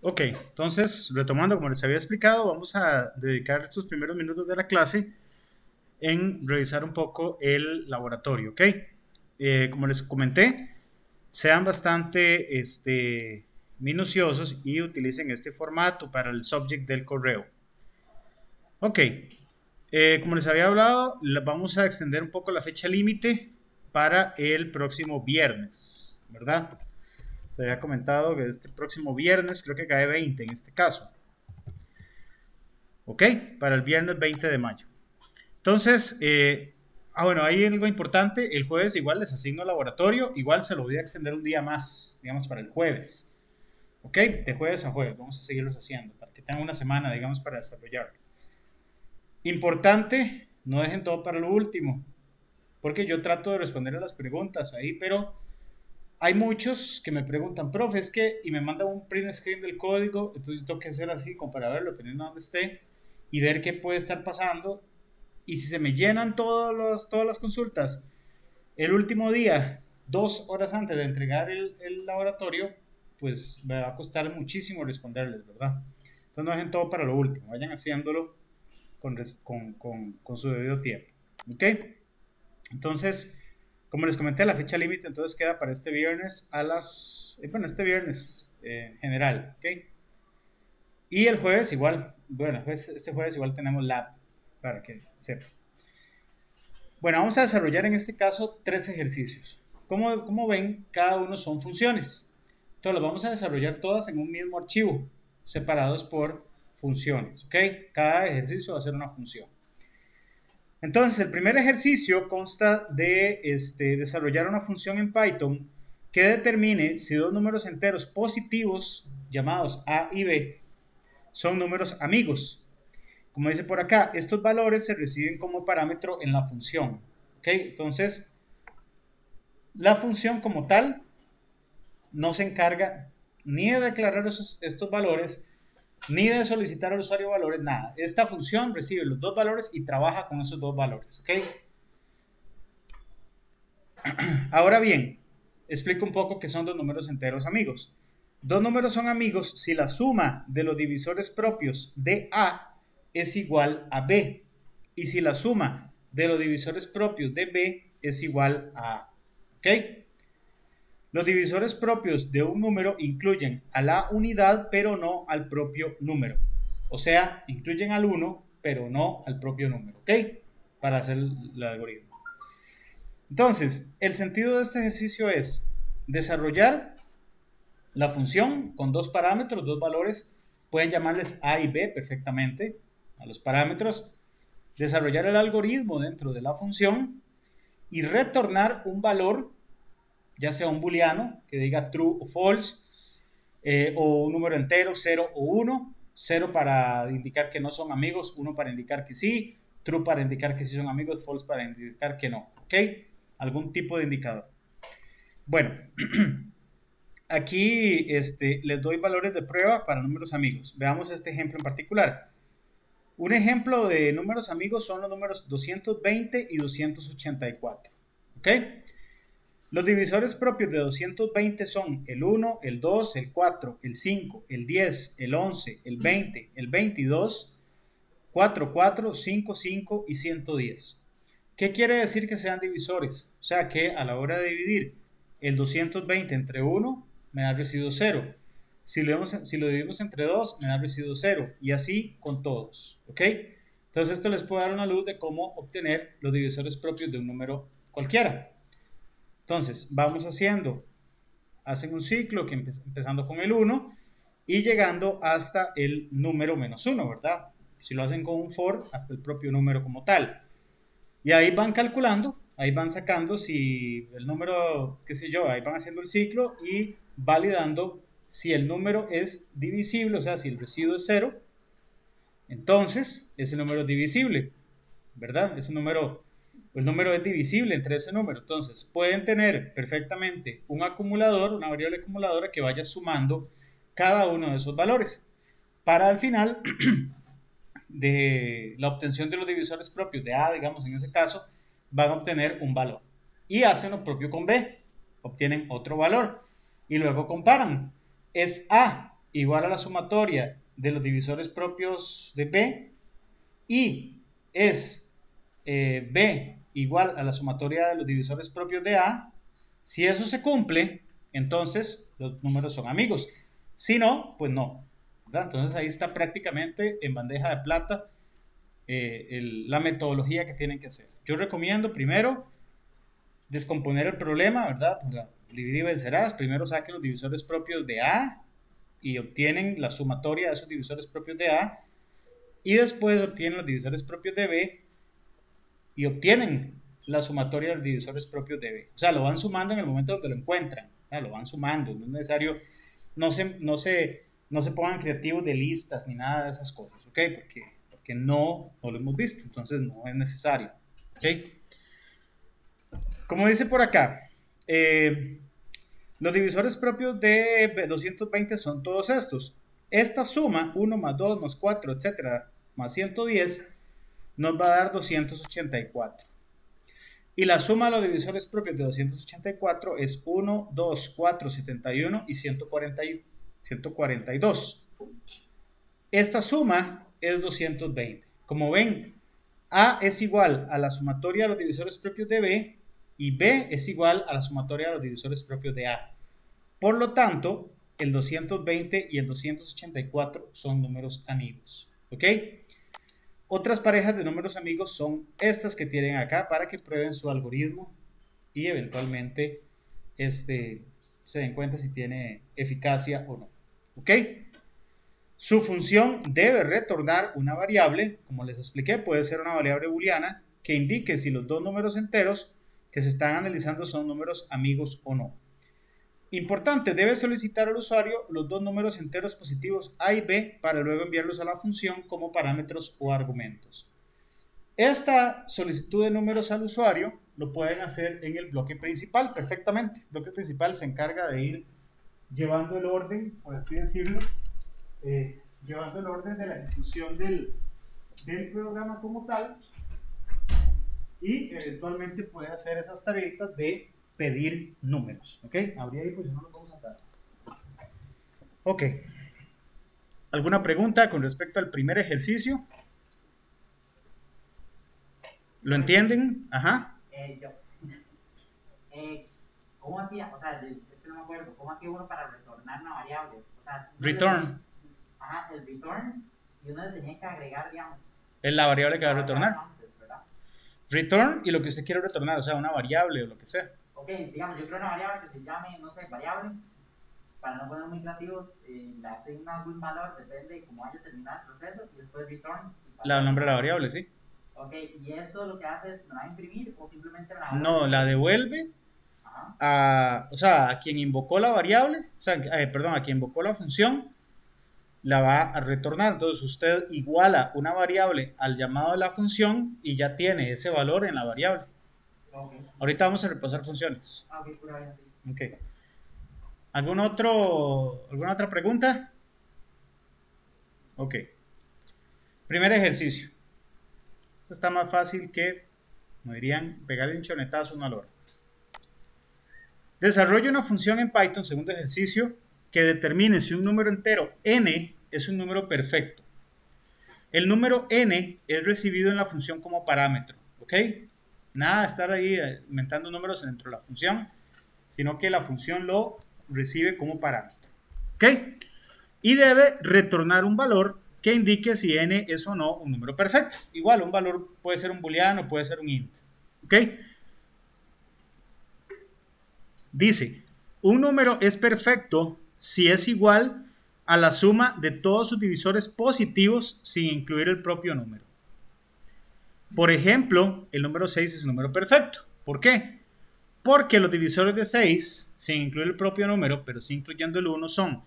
Ok, entonces, retomando, como les había explicado, vamos a dedicar estos primeros minutos de la clase en revisar un poco el laboratorio, ¿ok? Como les comenté, sean bastante minuciosos y utilicen este formato para el subject del correo. Ok, como les había hablado, vamos a extender un poco la fecha límite para el próximo viernes, ¿verdad? Te había comentado que este próximo viernes, creo que cae 20 en este caso. ¿Ok? Para el viernes 20 de mayo. Entonces, bueno, hay algo importante. El jueves igual les asigno laboratorio. Igual se lo voy a extender un día más, digamos, para el jueves. ¿Ok? De jueves a jueves. Vamos a seguirlos haciendo para que tengan una semana, digamos, para desarrollarlo. Importante, no dejen todo para lo último. Porque yo trato de responder a las preguntas ahí, pero hay muchos que me preguntan, profe, es que, y me mandan un print screen del código, entonces yo tengo que hacer así, como para verlo, dependiendo de dónde esté, y ver qué puede estar pasando. Y si se me llenan todas las consultas el último día, 2 horas antes de entregar el laboratorio, pues me va a costar muchísimo responderles, ¿verdad? Entonces no dejen todo para lo último, vayan haciéndolo con su debido tiempo. ¿Ok? Entonces, como les comenté, la fecha límite entonces queda para este viernes a las... bueno, este viernes general, ¿ok? Y el jueves igual, bueno, este jueves igual tenemos lab, para que sepan. Bueno, vamos a desarrollar en este caso 3 ejercicios. Como ven, cada uno son funciones. Entonces, los vamos a desarrollar todas en un mismo archivo, separados por funciones, ¿ok? Cada ejercicio va a ser una función. Entonces, el primer ejercicio consta de desarrollar una función en Python que determine si dos números enteros positivos, llamados A y B, son números amigos. Como dice por acá, estos valores se reciben como parámetro en la función. ¿Ok? Entonces, la función como tal no se encarga ni de declarar estos valores, ni de solicitar al usuario valores, nada. Esta función recibe los dos valores y trabaja con esos dos valores. ¿Ok? Ahora bien, explico un poco qué son dos números enteros amigos. Dos números son amigos si la suma de los divisores propios de A es igual a B y si la suma de los divisores propios de B es igual a A. ¿Ok? Los divisores propios de un número incluyen a la unidad pero no al propio número. O sea, incluyen al 1 pero no al propio número. ¿Ok? Para hacer el algoritmo. Entonces, el sentido de este ejercicio es desarrollar la función con dos parámetros, dos valores, pueden llamarles A y B perfectamente a los parámetros, desarrollar el algoritmo dentro de la función y retornar un valor, ya sea un booleano que diga true o false, o un número entero, 0 o 1, 0 para indicar que no son amigos, 1 para indicar que sí, true para indicar que sí son amigos, false para indicar que no, ¿ok? Algún tipo de indicador. Bueno, aquí les doy valores de prueba para números amigos. Veamos este ejemplo en particular. Un ejemplo de números amigos son los números 220 y 284. ¿Ok? Los divisores propios de 220 son el 1, el 2, el 4, el 5, el 10, el 11, el 20, el 22, 4, 4, 5, 5 y 110. ¿Qué quiere decir que sean divisores? O sea que a la hora de dividir el 220 entre 1, me da residuo 0. Si lo dividimos entre 2, me da residuo 0. Y así con todos. ¿Ok? Entonces esto les puede dar una luz de cómo obtener los divisores propios de un número cualquiera. Entonces, vamos hacen un ciclo que empezando con el 1 y llegando hasta el número menos 1, ¿verdad? Si lo hacen con un for, hasta el propio número como tal. Y ahí van calculando, ahí van sacando si el número, qué sé yo, ahí van haciendo el ciclo y validando si el número es divisible, o sea, si el residuo es 0, entonces ese número es divisible, ¿verdad? El número es divisible entre ese número. Entonces, pueden tener perfectamente un acumulador, una variable acumuladora que vaya sumando cada uno de esos valores. Para al final de la obtención de los divisores propios de A, digamos en ese caso, van a obtener un valor. Y hacen lo propio con B, obtienen otro valor. Y luego comparan. ¿Es A igual a la sumatoria de los divisores propios de B y es B igual a la sumatoria de los divisores propios de A, si eso se cumple, entonces los números son amigos. Si no, pues no, ¿verdad? Entonces ahí está prácticamente en bandeja de plata la metodología que tienen que hacer. Yo recomiendo primero descomponer el problema, ¿verdad? Dividir y vencerás. Primero saquen los divisores propios de A y obtienen la sumatoria de esos divisores propios de A, y después obtienen los divisores propios de B y obtienen la sumatoria de los divisores propios de B. O sea, lo van sumando en el momento donde lo encuentran, lo van sumando, no es necesario, no se pongan creativos de listas ni nada de esas cosas, ¿ok? Porque no lo hemos visto, entonces no es necesario, ¿ok? Como dice por acá, los divisores propios de 220 son todos estos. Esta suma, 1 más 2 más 4, etcétera, más 110, nos va a dar 284. Y la suma de los divisores propios de 284 es 1, 2, 4, 71 y 142. Esta suma es 220. Como ven, A es igual a la sumatoria de los divisores propios de B y B es igual a la sumatoria de los divisores propios de A. Por lo tanto, el 220 y el 284 son números amigos. ¿Ok? Otras parejas de números amigos son estas que tienen acá para que prueben su algoritmo y eventualmente se den cuenta si tiene eficacia o no. ¿Ok? Su función debe retornar una variable, como les expliqué, puede ser una variable booleana que indique si los dos números enteros que se están analizando son números amigos o no. Importante, debe solicitar al usuario los dos números enteros positivos A y B para luego enviarlos a la función como parámetros o argumentos. Esta solicitud de números al usuario lo pueden hacer en el bloque principal perfectamente. El bloque principal se encarga de ir llevando el orden, por así decirlo, llevando el orden de la ejecución del programa como tal, y eventualmente puede hacer esas tareitas de pedir números. ¿Ok? Habría ahí, pues no lo vamos a hacer. Ok. ¿Alguna pregunta con respecto al primer ejercicio? ¿Lo entienden? Ajá. Yo. ¿Cómo hacía? O sea, es que no me acuerdo. ¿Cómo hacía uno para retornar una variable? O sea, return. Ajá, el return. Y uno le tenía que agregar, digamos. Es la variable que va a retornar. Antes, return y lo que usted quiere retornar, o sea, una variable o lo que sea. Ok, digamos, yo creo una variable que se llame, no sé, variable. Para no poner muy creativos, le asigna algún valor, depende de cómo vaya a terminar el proceso. Y después return. La nombre de la variable, sí. Ok, ¿y eso lo que hace es, me la va a imprimir o simplemente me la va a No, la devuelve a quien invocó la variable, o sea, perdón, a quien invocó la función, la va a retornar. Entonces usted iguala una variable al llamado de la función y ya tiene ese valor en la variable. Okay. Ahorita vamos a repasar funciones. Ok, pura bien, sí. Ok. ¿Alguna otra pregunta? Ok. Primer ejercicio. Esto está más fácil que, como dirían, pegarle un chonetazo a una lora. Desarrolla una función en Python, segundo ejercicio, que determine si un número entero n es un número perfecto. El número n es recibido en la función como parámetro, ¿ok? Nada de estar ahí inventando números dentro de la función, sino que la función lo recibe como parámetro, ¿ok? Y debe retornar un valor que indique si n es o no un número perfecto. Igual, un valor puede ser un booleano, puede ser un int, ¿ok? Dice, un número es perfecto si es igual a la suma de todos sus divisores positivos sin incluir el propio número. Por ejemplo, el número 6 es un número perfecto. ¿Por qué? Porque los divisores de 6, sin incluir el propio número, pero sí incluyendo el 1, son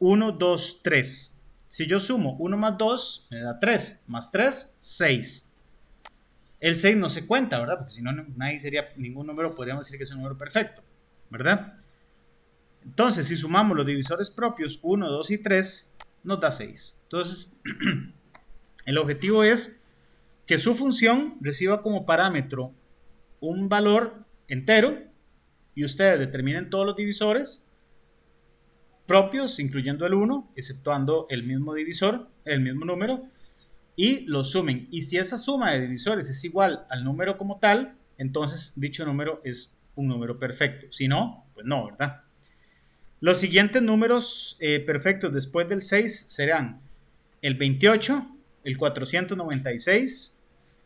1, 2, 3. Si yo sumo 1 más 2, me da 3, más 3, 6. El 6 no se cuenta, ¿verdad? Porque si no, ningún número podríamos decir que es un número perfecto, ¿verdad? Entonces, si sumamos los divisores propios 1, 2 y 3, nos da 6. Entonces, el objetivo es que su función reciba como parámetro un valor entero y ustedes determinen todos los divisores propios, incluyendo el 1, exceptuando el mismo divisor, el mismo número, y los sumen. Y si esa suma de divisores es igual al número como tal, entonces dicho número es un número perfecto. Si no, pues no, ¿verdad? Los siguientes números perfectos después del 6 serán el 28, el 496,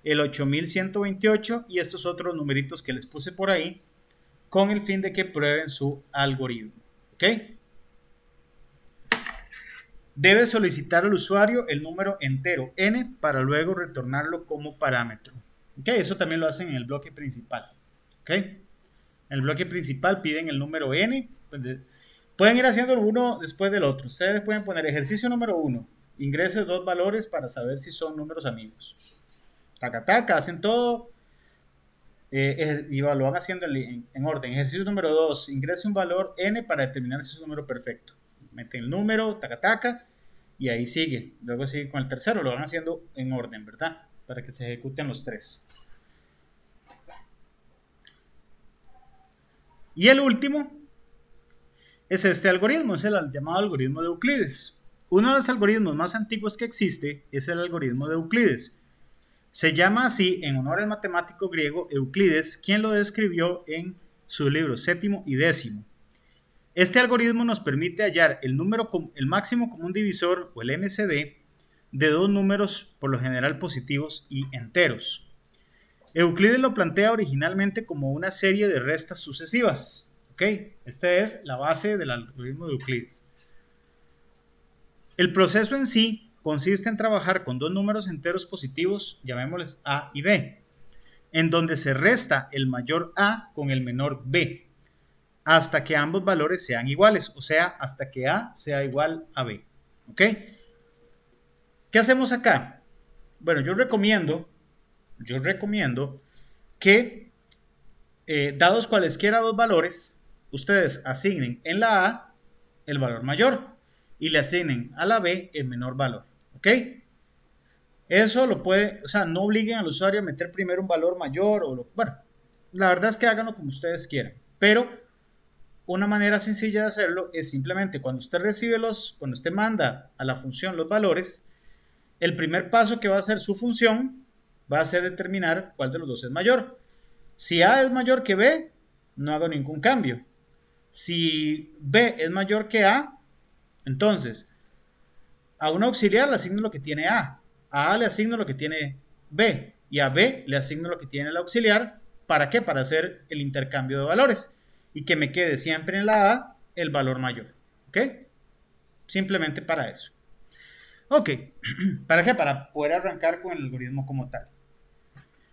el 8128 y estos otros numeritos que les puse por ahí con el fin de que prueben su algoritmo. ¿Ok? Debe solicitar al usuario el número entero n para luego retornarlo como parámetro. ¿Ok? Eso también lo hacen en el bloque principal. ¿Ok? En el bloque principal piden el número n. Pueden ir haciendo uno después del otro. Ustedes pueden poner ejercicio número 1. Ingrese 2 valores para saber si son números amigos. Taca, taca, hacen todo. Y lo van haciendo en orden. Ejercicio número 2. Ingrese un valor n para determinar si es un número perfecto. Meten el número, taca, taca, y ahí sigue. Luego sigue con el tercero. Lo van haciendo en orden, ¿verdad? Para que se ejecuten los 3. Y el último es este algoritmo. Es el llamado algoritmo de Euclides. Uno de los algoritmos más antiguos que existe es el algoritmo de Euclides. Se llama así en honor al matemático griego Euclides, quien lo describió en su libro séptimo y décimo. Este algoritmo nos permite hallar el máximo común divisor, o el MCD, de dos números por lo general positivos y enteros. Euclides lo plantea originalmente como una serie de restas sucesivas. ¿Ok? Esta es la base del algoritmo de Euclides. El proceso en sí consiste en trabajar con dos números enteros positivos, llamémosles A y B, en donde se resta el mayor A con el menor B, hasta que ambos valores sean iguales, o sea, hasta que A sea igual a B. ¿Ok? ¿Qué hacemos acá? Bueno, yo recomiendo que, dados cualesquiera dos valores, ustedes asignen en la A el valor mayor y le asignen a la B el menor valor. ¿Ok? Eso lo puede, o sea, no obliguen al usuario a meter primero un valor mayor bueno, la verdad es que háganlo como ustedes quieran, pero una manera sencilla de hacerlo es simplemente cuando usted cuando usted manda a la función los valores, el primer paso que va a hacer su función va a ser determinar cuál de los dos es mayor. Si A es mayor que B, no hago ningún cambio. Si B es mayor que A, entonces a un auxiliar le asigno lo que tiene A le asigno lo que tiene B y a B le asigno lo que tiene el auxiliar. ¿Para qué? Para hacer el intercambio de valores y que me quede siempre en la A el valor mayor. ¿Ok? Simplemente para eso. Ok. ¿Para qué? Para poder arrancar con el algoritmo como tal.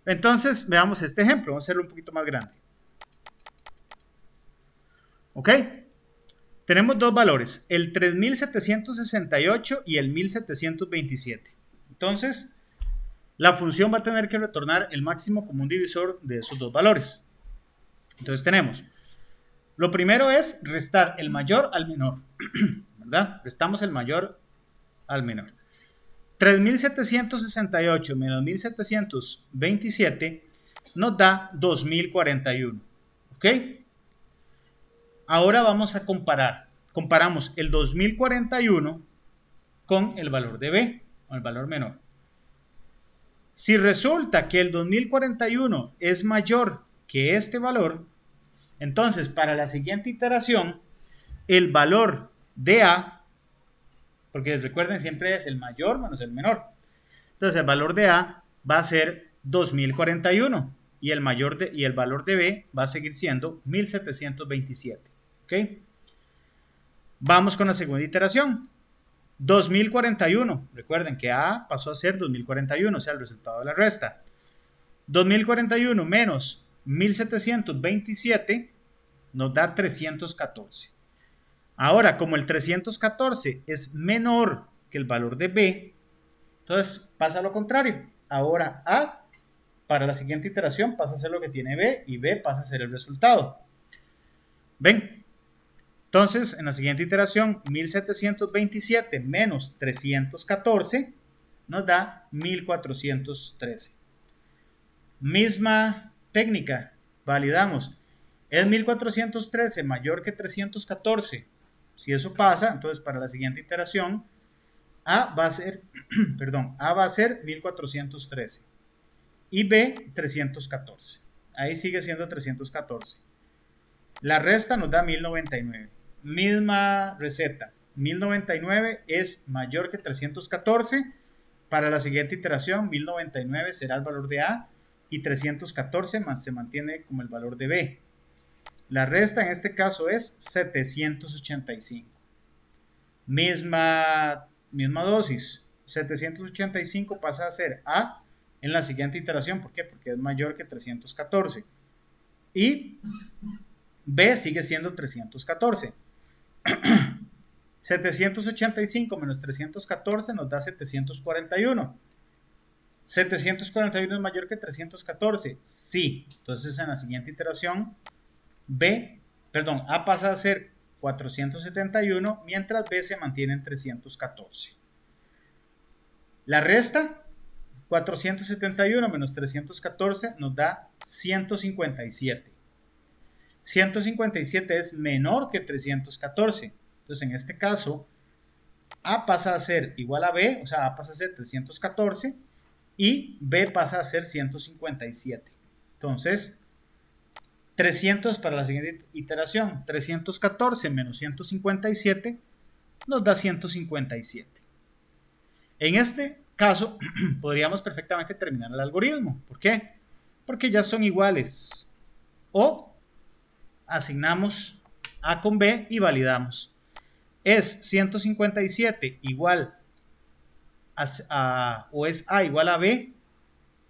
Entonces, veamos este ejemplo. Vamos a hacerlo un poquito más grande. ¿Ok? Tenemos dos valores, el 3768 y el 1727. Entonces, la función va a tener que retornar el máximo común divisor de esos dos valores. Entonces tenemos, lo primero es restar el mayor al menor, ¿verdad? Restamos el mayor al menor. 3768 menos 1727 nos da 2041, ¿ok? Ahora vamos a comparar. Comparamos el 2041 con el valor de B, o el valor menor. Si resulta que el 2041 es mayor que este valor, entonces para la siguiente iteración, el valor de A, porque recuerden siempre es el mayor menos el menor, entonces el valor de A va a ser 2041 y el valor de B va a seguir siendo 1727. ¿Ok? Vamos con la segunda iteración. 2041. Recuerden que A pasó a ser 2041, o sea, el resultado de la resta. 2041 menos 1727 nos da 314. Ahora, como el 314 es menor que el valor de B, entonces pasa lo contrario. Ahora A, para la siguiente iteración, pasa a ser lo que tiene B y B pasa a ser el resultado. ¿Ven? Entonces, en la siguiente iteración, 1727 menos 314 nos da 1413. Misma técnica, validamos. ¿Es 1413 mayor que 314? Si eso pasa, entonces para la siguiente iteración, A va a ser, perdón, A va a ser 1413 y B 314. Ahí sigue siendo 314. La resta nos da 1099. Misma receta. 1099 es mayor que 314. Para la siguiente iteración, 1099 será el valor de A y 314 se mantiene como el valor de B. La resta en este caso es 785. Misma dosis. 785 pasa a ser A en la siguiente iteración. ¿Por qué? Porque es mayor que 314. Y B sigue siendo 314. 785 menos 314 nos da 741. 741 es mayor que 314. Sí. Entonces en la siguiente iteración A pasa a ser 471, mientras B se mantiene en 314. La resta, 471 menos 314 nos da 157. 157 es menor que 314. Entonces, en este caso, A pasa a ser igual a B, o sea, A pasa a ser 314 y B pasa a ser 157. Entonces, 300 para la siguiente iteración, 314 menos 157 nos da 157. En este caso, podríamos perfectamente terminar el algoritmo. ¿Por qué? Porque ya son iguales. O asignamos A con B y validamos. ¿Es 157 igual o es A igual a B?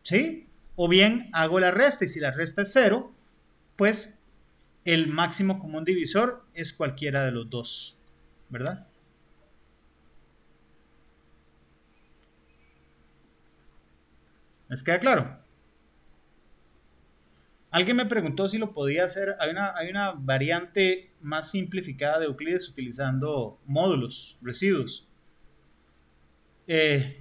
¿Sí? O bien hago la resta, y si la resta es 0, pues el máximo común divisor es cualquiera de los dos, ¿verdad? ¿Les queda claro? Alguien me preguntó si lo podía hacer. Hay una variante más simplificada de Euclides utilizando módulos, residuos.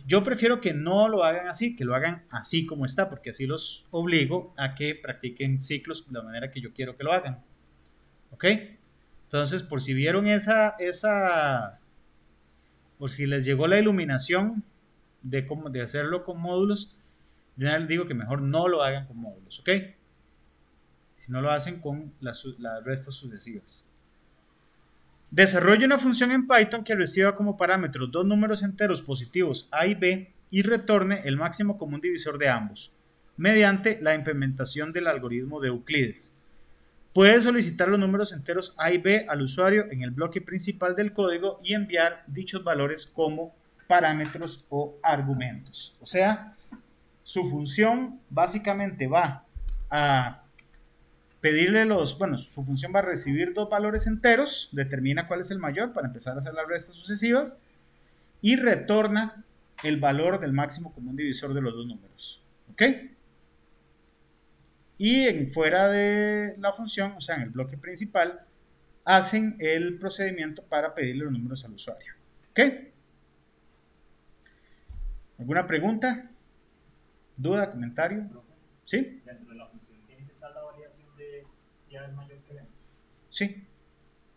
Yo prefiero que no lo hagan así, que lo hagan así como está, porque así los obligo a que practiquen ciclos de la manera que yo quiero que lo hagan. ¿Ok? Entonces, por si vieron por si les llegó la iluminación de hacerlo con módulos, yo les digo que mejor no lo hagan con módulos, ¿ok? Si no lo hacen con las restas sucesivas. Desarrolle una función en Python que reciba como parámetros dos números enteros positivos A y B y retorne el máximo común divisor de ambos, mediante la implementación del algoritmo de Euclides. Puede solicitar los números enteros A y B al usuario en el bloque principal del código y enviar dichos valores como parámetros o argumentos. O sea, su función básicamente va a pedirle su función va a recibir dos valores enteros, determina cuál es el mayor para empezar a hacer las restas sucesivas y retorna el valor del máximo común divisor de los dos números. ¿Ok? Y fuera de la función, o sea, en el bloque principal, hacen el procedimiento para pedirle los números al usuario. ¿Ok? ¿Alguna pregunta? ¿Duda? ¿Comentario? ¿Sí? Dentro de la función tiene que estar la variación de si A es mayor que B. Sí.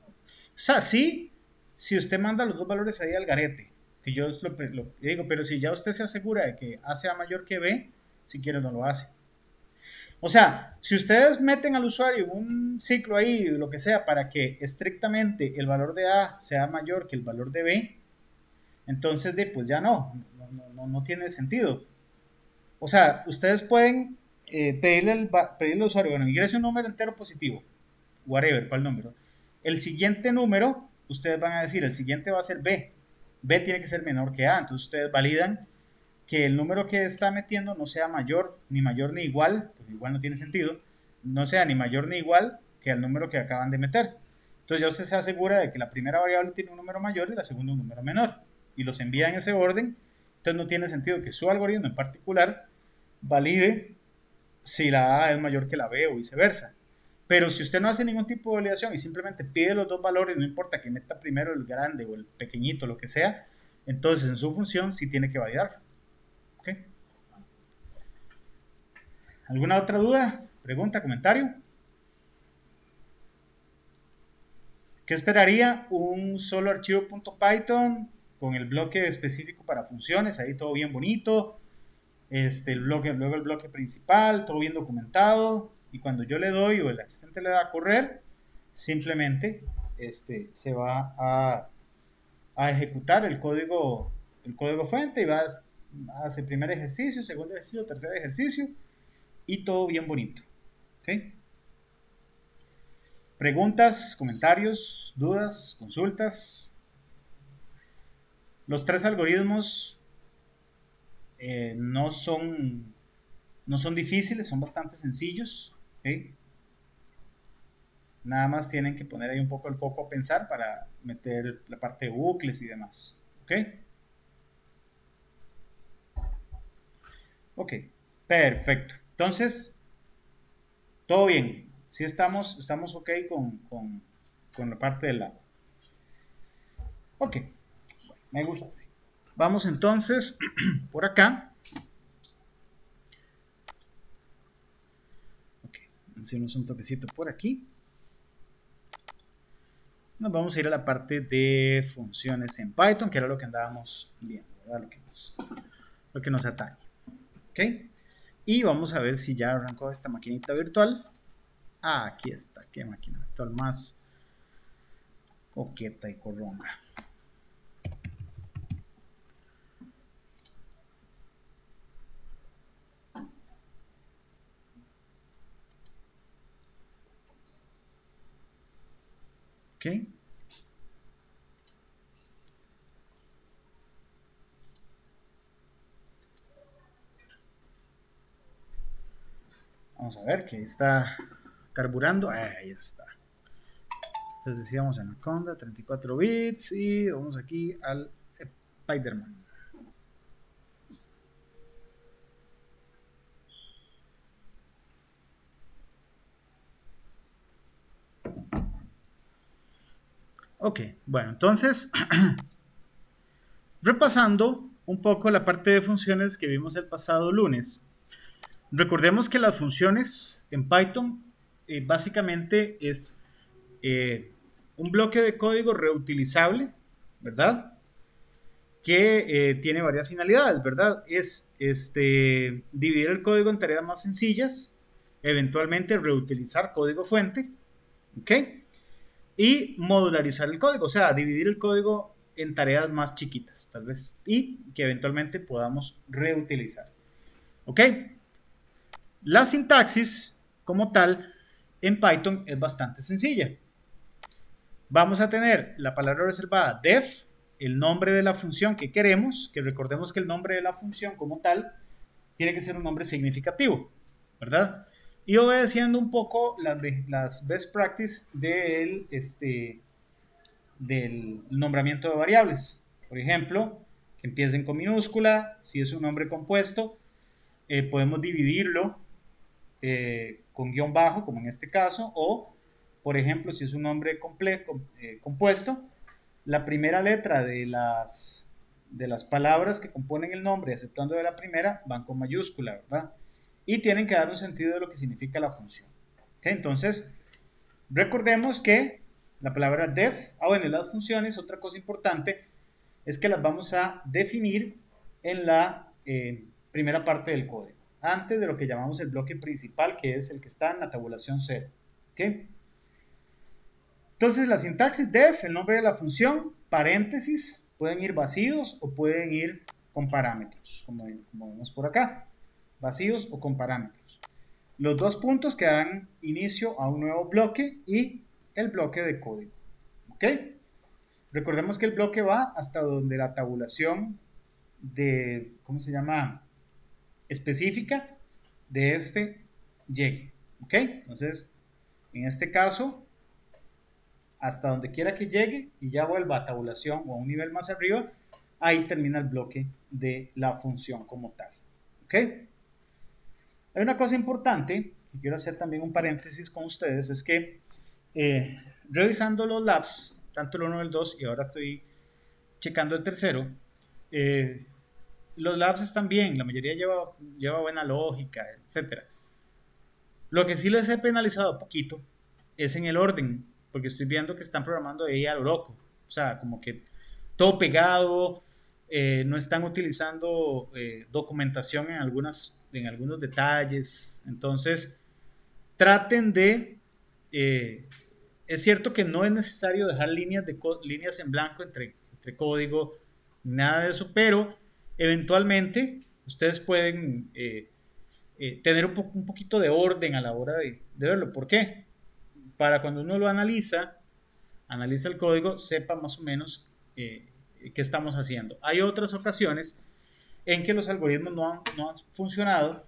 O sea, sí, si usted manda los dos valores ahí al garete, que yo lo digo, pero si ya usted se asegura de que A sea mayor que B, si quiere no lo hace. O sea, si ustedes meten al usuario un ciclo ahí, lo que sea, para que estrictamente el valor de A sea mayor que el valor de B, entonces pues ya no tiene sentido. O sea, ustedes pueden pedirle al usuario, bueno, ingrese un número entero positivo, whatever, ¿cuál número? El siguiente número, ustedes van a decir, el siguiente va a ser B. B tiene que ser menor que A, entonces ustedes validan que el número que está metiendo no sea mayor ni igual, porque igual no tiene sentido, no sea ni mayor ni igual que el número que acaban de meter. Entonces ya usted se asegura de que la primera variable tiene un número mayor y la segunda un número menor, y los envía en ese orden. Entonces no tiene sentido que su algoritmo en particular valide si la A es mayor que la B o viceversa. Pero si usted no hace ningún tipo de validación y simplemente pide los dos valores, no importa que meta primero el grande o el pequeñito, lo que sea, entonces en su función sí tiene que validar. ¿Okay? ¿Alguna otra duda? ¿Pregunta? ¿Comentario? Ok, ¿Qué esperaría? Un solo archivo .python con el bloque específico para funciones, ahí todo bien bonito. Luego el bloque principal, todo bien documentado. Y cuando yo le doy o el asistente le da a correr, simplemente se va a ejecutar el código fuente y va a hacer primer ejercicio, segundo ejercicio, tercer ejercicio y todo bien bonito. ¿Okay? Preguntas, comentarios, dudas, consultas. Los 3 algoritmos no son difíciles, son bastante sencillos. ¿Okay? Nada más tienen que poner ahí un poco el coco a pensar para meter la parte de bucles y demás. ¿Ok? Ok, perfecto. Entonces, todo bien. Sí estamos ok con la parte del lado. Ok, me gusta así. Vamos entonces por acá. Ok, hacemos un toquecito por aquí. Nos vamos a ir a la parte de funciones en Python, que era lo que andábamos viendo, ¿verdad? Lo que nos atañe. ¿Ok? Y vamos a ver si ya arrancó esta maquinita virtual. Ah, aquí está. Qué máquina virtual más coqueta y corronga. ¿Ok? Vamos a ver que está carburando. Ahí está. Entonces decíamos Anaconda, 34 bits. Y vamos aquí al Spider-Man. Ok, bueno, entonces, repasando un poco la parte de funciones que vimos el pasado lunes. Recordemos que las funciones en Python básicamente es un bloque de código reutilizable, ¿verdad? Que tiene varias finalidades, ¿verdad? Es dividir el código en tareas más sencillas, eventualmente reutilizar código fuente, ¿ok? Y modularizar el código, o sea, dividir el código en tareas más chiquitas, tal vez, y que eventualmente podamos reutilizar, ¿ok? La sintaxis, como tal, en Python es bastante sencilla. Vamos a tener la palabra reservada def, el nombre de la función que queremos, que recordemos que el nombre de la función como tal tiene que ser un nombre significativo, ¿verdad? Y obedeciendo un poco las best practices del nombramiento de variables. Por ejemplo, que empiecen con minúscula, si es un nombre compuesto, podemos dividirlo con guión bajo, como en este caso, o, por ejemplo, si es un nombre compuesto, la primera letra de las palabras que componen el nombre, exceptuando de la primera, van con mayúscula, ¿verdad? Y tienen que dar un sentido de lo que significa la función. ¿Okay? Entonces, recordemos que la palabra def, bueno, y las funciones, otra cosa importante, es que las vamos a definir en la primera parte del código, antes de lo que llamamos el bloque principal, que es el que está en la tabulación 0. ¿Okay? Entonces, la sintaxis def, el nombre de la función, paréntesis, pueden ir vacíos o pueden ir con parámetros, como vemos por acá, vacíos o con parámetros. Los dos puntos que dan inicio a un nuevo bloque y el bloque de código. ¿Ok? Recordemos que el bloque va hasta donde la tabulación de, ¿cómo se llama? Específica de llegue. ¿Ok? Entonces, en este caso, hasta donde quiera que llegue y ya vuelva a tabulación o a un nivel más arriba, ahí termina el bloque de la función como tal. ¿Ok? Hay una cosa importante, y quiero hacer también un paréntesis con ustedes, es que revisando los labs, tanto el 1, el 2 y ahora estoy checando el tercero, los labs están bien, la mayoría lleva buena lógica, etc. Lo que sí les he penalizado poquito es en el orden. porque estoy viendo que están programando ahí a lo loco. O sea, como que todo pegado, no están utilizando documentación en algunos detalles. Entonces, traten de... es cierto que no es necesario dejar líneas en blanco entre código, nada de eso, pero eventualmente ustedes pueden tener un poquito de orden a la hora de verlo. ¿Por qué? Para cuando uno lo analiza el código, sepa más o menos qué estamos haciendo. Hay otras ocasiones en que los algoritmos no han funcionado,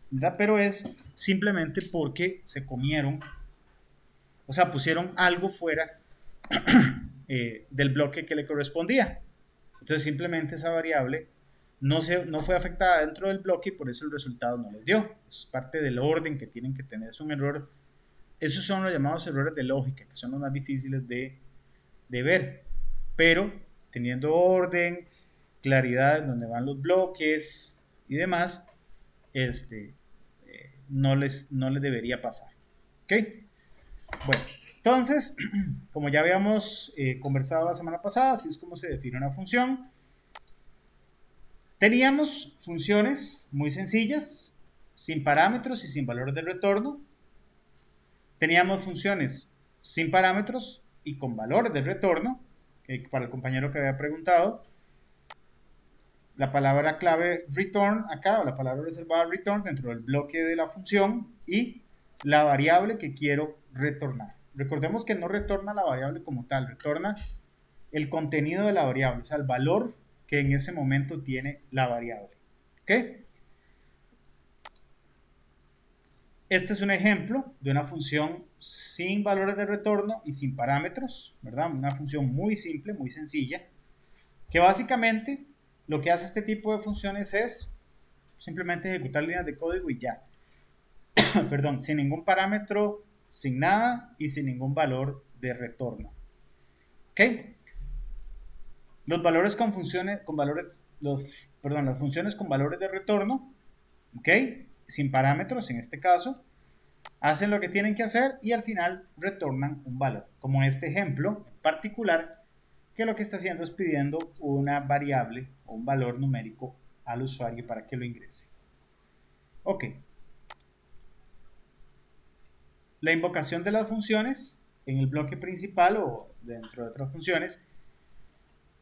¿verdad? Pero es simplemente porque se comieron, o sea, pusieron algo fuera del bloque que le correspondía. Entonces simplemente esa variable no fue afectada dentro del bloque y por eso el resultado no les dio. Es parte del orden que tienen que tener. Es un error. Esos son los llamados errores de lógica, que son los más difíciles de ver. Pero teniendo orden, claridad en donde van los bloques y demás, no les debería pasar. ¿Ok? Bueno, entonces, como ya habíamos conversado la semana pasada, así es como se define una función. Teníamos funciones muy sencillas, sin parámetros y sin valores de retorno. Teníamos funciones sin parámetros y con valores de retorno, que para el compañero que había preguntado, la palabra clave return acá, o la palabra reservada return dentro del bloque de la función y la variable que quiero retornar. Recordemos que no retorna la variable como tal, retorna el contenido de la variable, o sea, el valor que en ese momento tiene la variable. ¿Ok? Este es un ejemplo de una función sin valores de retorno y sin parámetros, ¿verdad? Una función muy simple, muy sencilla, que básicamente lo que hace este tipo de funciones es simplemente ejecutar líneas de código y ya. Perdón, sin ningún parámetro, sin nada y sin ningún valor de retorno. ¿Ok? Los valores con funciones, las funciones con valores de retorno, ¿ok? Sin parámetros en este caso, hacen lo que tienen que hacer y al final retornan un valor, como este ejemplo en particular, que lo que está haciendo es pidiendo una variable o un valor numérico al usuario para que lo ingrese. Ok. La invocación de las funciones en el bloque principal o dentro de otras funciones,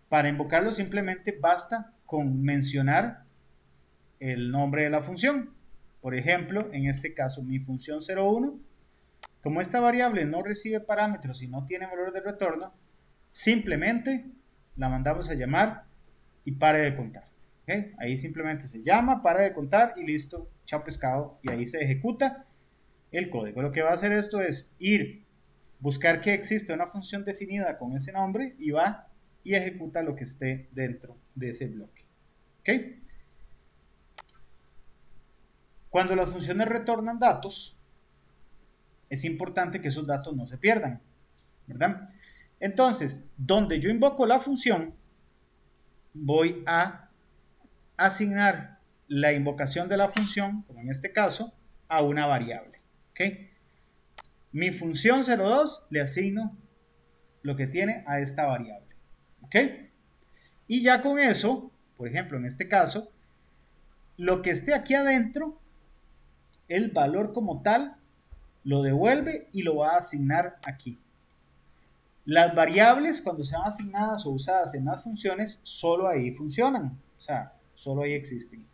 para invocarlo simplemente basta con mencionar el nombre de la función. Por ejemplo, en este caso, mi función 01, como esta variable no recibe parámetros y no tiene valor de retorno, simplemente la mandamos a llamar y pare de contar. ¿Okay? Ahí simplemente se llama, para de contar y listo, chao pescado, y ahí se ejecuta el código. Lo que va a hacer esto es buscar que existe una función definida con ese nombre y va y ejecuta lo que esté dentro de ese bloque. ¿Ok? Cuando las funciones retornan datos, es importante que esos datos no se pierdan, ¿verdad? Entonces, donde yo invoco la función, voy a asignar la invocación de la función, como en este caso, a una variable. ¿Ok? Mi función 02 le asigno lo que tiene a esta variable. ¿Ok? Y ya con eso, por ejemplo, en este caso, lo que esté aquí adentro, el valor como tal, lo devuelve y lo va a asignar aquí. Las variables, cuando sean asignadas o usadas en las funciones, solo ahí funcionan. O sea, solo ahí existen.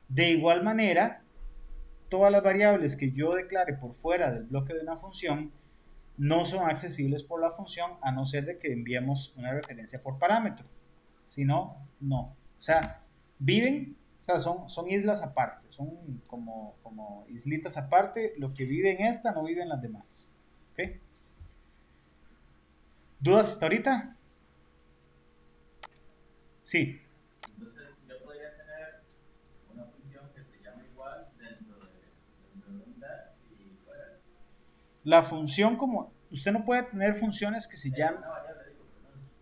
De igual manera, todas las variables que yo declare por fuera del bloque de una función no son accesibles por la función a no ser de que enviemos una referencia por parámetro. Si no, no. O sea, son islas aparte, son como islitas aparte. Lo que vive en esta no vive en las demás. ¿Ok? ¿Dudas hasta ahorita? Sí. Entonces, yo podría tener una función que se llama igual dentro de un DAG y fuera. La función como... Usted no puede tener funciones que se llaman...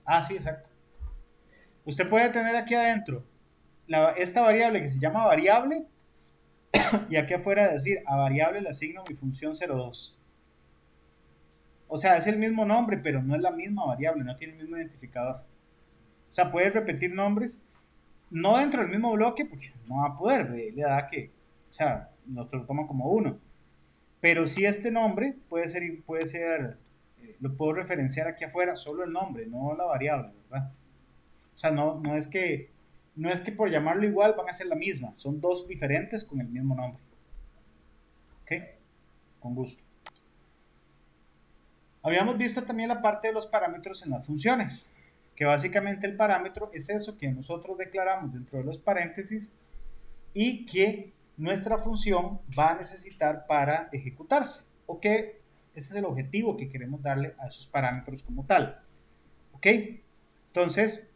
Ah, sí, exacto. Usted puede tener aquí adentro esta variable que se llama variable y aquí afuera decir a variable le asigno mi función 02. O sea, es el mismo nombre, pero no es la misma variable, no tiene el mismo identificador. O sea, puedes repetir nombres, no dentro del mismo bloque, porque no va a poder, le da que, o sea, nos lo toma como uno. Pero sí este nombre puede ser, lo puedo referenciar aquí afuera, solo el nombre, no la variable, ¿verdad? O sea, no es que por llamarlo igual van a ser la misma, son dos diferentes con el mismo nombre. ¿Ok? Con gusto. Habíamos visto también la parte de los parámetros en las funciones, que básicamente el parámetro es eso que nosotros declaramos dentro de los paréntesis y que nuestra función va a necesitar para ejecutarse, o que ese es el objetivo que queremos darle a esos parámetros como tal. ¿Ok? Entonces,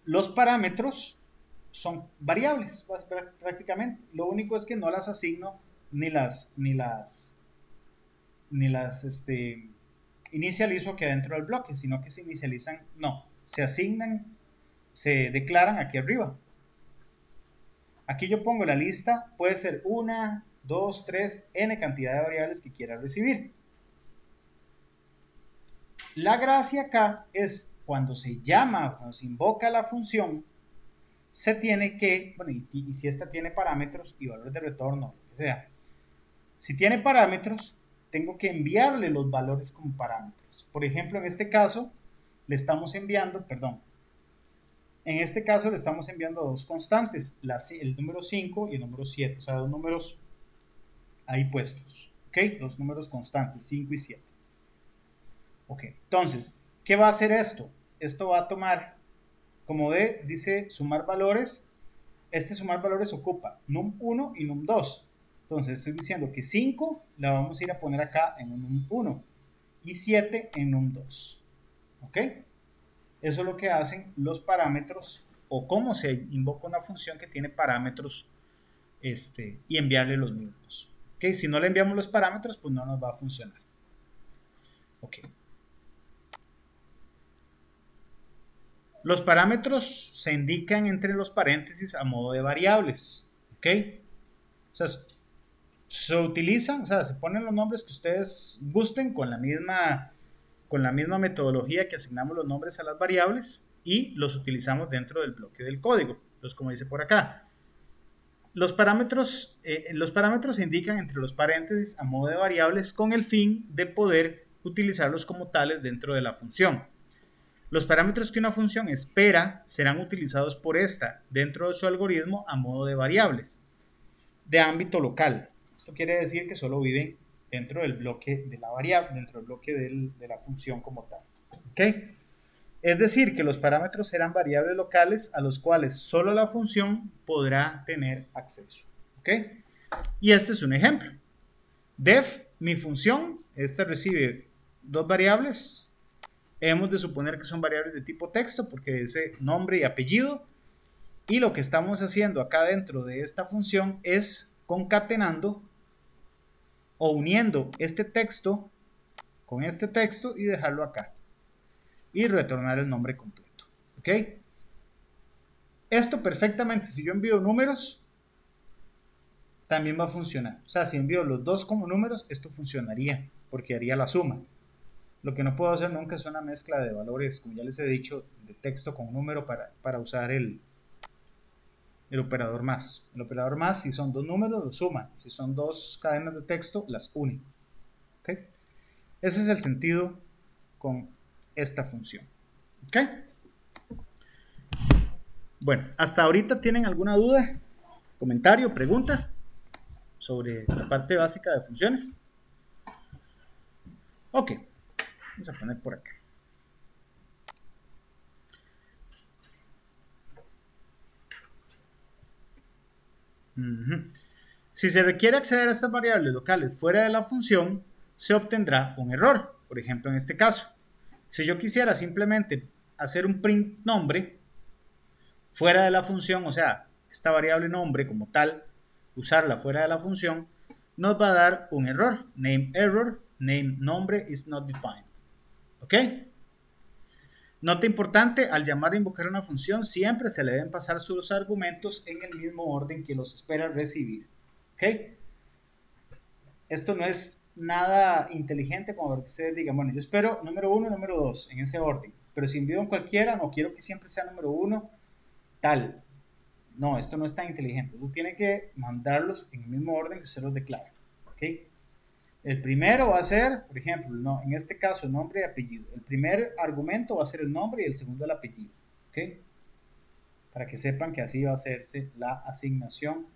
los parámetros son variables, prácticamente. Lo único es que no las asigno ni las inicializo aquí adentro del bloque, sino que se inicializan, no, se asignan, se declaran aquí arriba. Aquí yo pongo la lista, puede ser 1, 2, 3, n cantidad de variables que quiera recibir. La gracia acá es cuando se llama, cuando se invoca la función, se tiene que, bueno, y si esta tiene parámetros y valores de retorno, o sea, si tiene parámetros, tengo que enviarle los valores como parámetros. Por ejemplo, en este caso, le estamos enviando, en este caso le estamos enviando dos constantes, el número 5 y el número 7, o sea, dos números ahí puestos, ¿ok? Dos números constantes, 5 y 7. Ok, entonces, ¿qué va a hacer esto? Esto va a tomar, como dice sumar valores, este sumar valores ocupa num1 y num2. Entonces estoy diciendo que 5 la vamos a ir a poner acá en un num1 y 7 en num2. ¿Ok? Eso es lo que hacen los parámetros o cómo se invoca una función que tiene parámetros y enviarle los mismos. ¿Ok? Si no le enviamos los parámetros, pues no nos va a funcionar. Ok. Los parámetros se indican entre los paréntesis a modo de variables. ¿Ok? O sea, se utilizan, o sea, se ponen los nombres que ustedes gusten con la misma metodología que asignamos los nombres a las variables y los utilizamos dentro del bloque del código, como dice por acá. Los parámetros se indican entre los paréntesis a modo de variables con el fin de poder utilizarlos como tales dentro de la función. Los parámetros que una función espera serán utilizados por esta dentro de su algoritmo a modo de variables de ámbito local. Esto quiere decir que solo viven dentro del bloque de la variable, dentro del bloque de la función como tal. ¿Ok? Es decir, que los parámetros serán variables locales a los cuales solo la función podrá tener acceso. ¿Ok? Y este es un ejemplo. Def, mi función, esta recibe dos variables. Hemos de suponer que son variables de tipo texto porque dice nombre y apellido. Y lo que estamos haciendo acá dentro de esta función es concatenando o uniendo este texto con este texto y dejarlo acá. Y retornar el nombre completo. ¿Ok? Esto perfectamente, si yo envío números, también va a funcionar. O sea, si envío los dos como números, esto funcionaría, porque haría la suma. Lo que no puedo hacer nunca es una mezcla de valores, como ya les he dicho, de texto con número para usar el operador más. El operador más, si son dos números, lo suma. Si son dos cadenas de texto, las une. ¿Ok? Ese es el sentido con esta función. ¿Ok? Bueno, hasta ahorita ¿tienen alguna duda, comentario, pregunta sobre la parte básica de funciones? Ok, vamos a poner por acá. Si se requiere acceder a estas variables locales fuera de la función, se obtendrá un error. Por ejemplo, en este caso, si yo quisiera simplemente hacer un print nombre fuera de la función, o sea, esta variable nombre como tal, usarla fuera de la función, nos va a dar un error. Name error, name nombre is not defined. ¿Ok? Nota importante, al llamar a invocar una función, siempre se le deben pasar sus argumentos en el mismo orden que los espera recibir. ¿Ok? Esto no es nada inteligente como para que ustedes digan, bueno, yo espero número 1 y número 2 en ese orden, pero si envío en cualquiera, no quiero que siempre sea número 1, tal. No, esto no es tan inteligente. Tú tienes que mandarlos en el mismo orden que usted los declara. ¿Ok? El primero va a ser, por ejemplo, no, en este caso, el nombre y apellido. El primer argumento va a ser el nombre y el segundo el apellido. ¿Ok? Para que sepan que así va a hacerse la asignación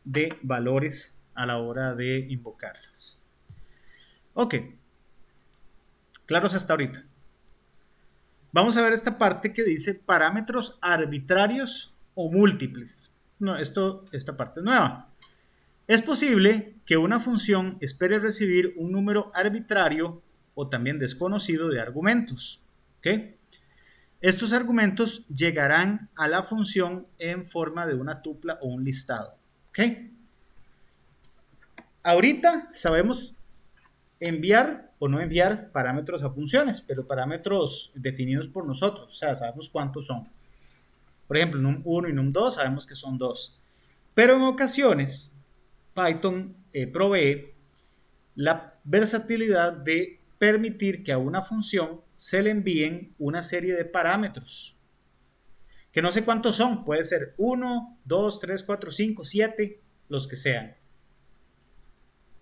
de valores a la hora de invocarlas. Ok. Claros hasta ahorita. Vamos a ver esta parte que dice parámetros arbitrarios o múltiples. No, esta parte es nueva. Es posible que una función espere recibir un número arbitrario o también desconocido de argumentos. ¿Ok? Estos argumentos llegarán a la función en forma de una tupla o un listado. ¿Ok? Ahorita sabemos enviar o no enviar parámetros a funciones, pero parámetros definidos por nosotros, o sea, sabemos cuántos son. Por ejemplo, num1 y num2 sabemos que son 2. Pero en ocasiones, Python provee la versatilidad de permitir que a una función se le envíen una serie de parámetros. Que no sé cuántos son, puede ser 1, 2, 3, 4, 5, 7, los que sean.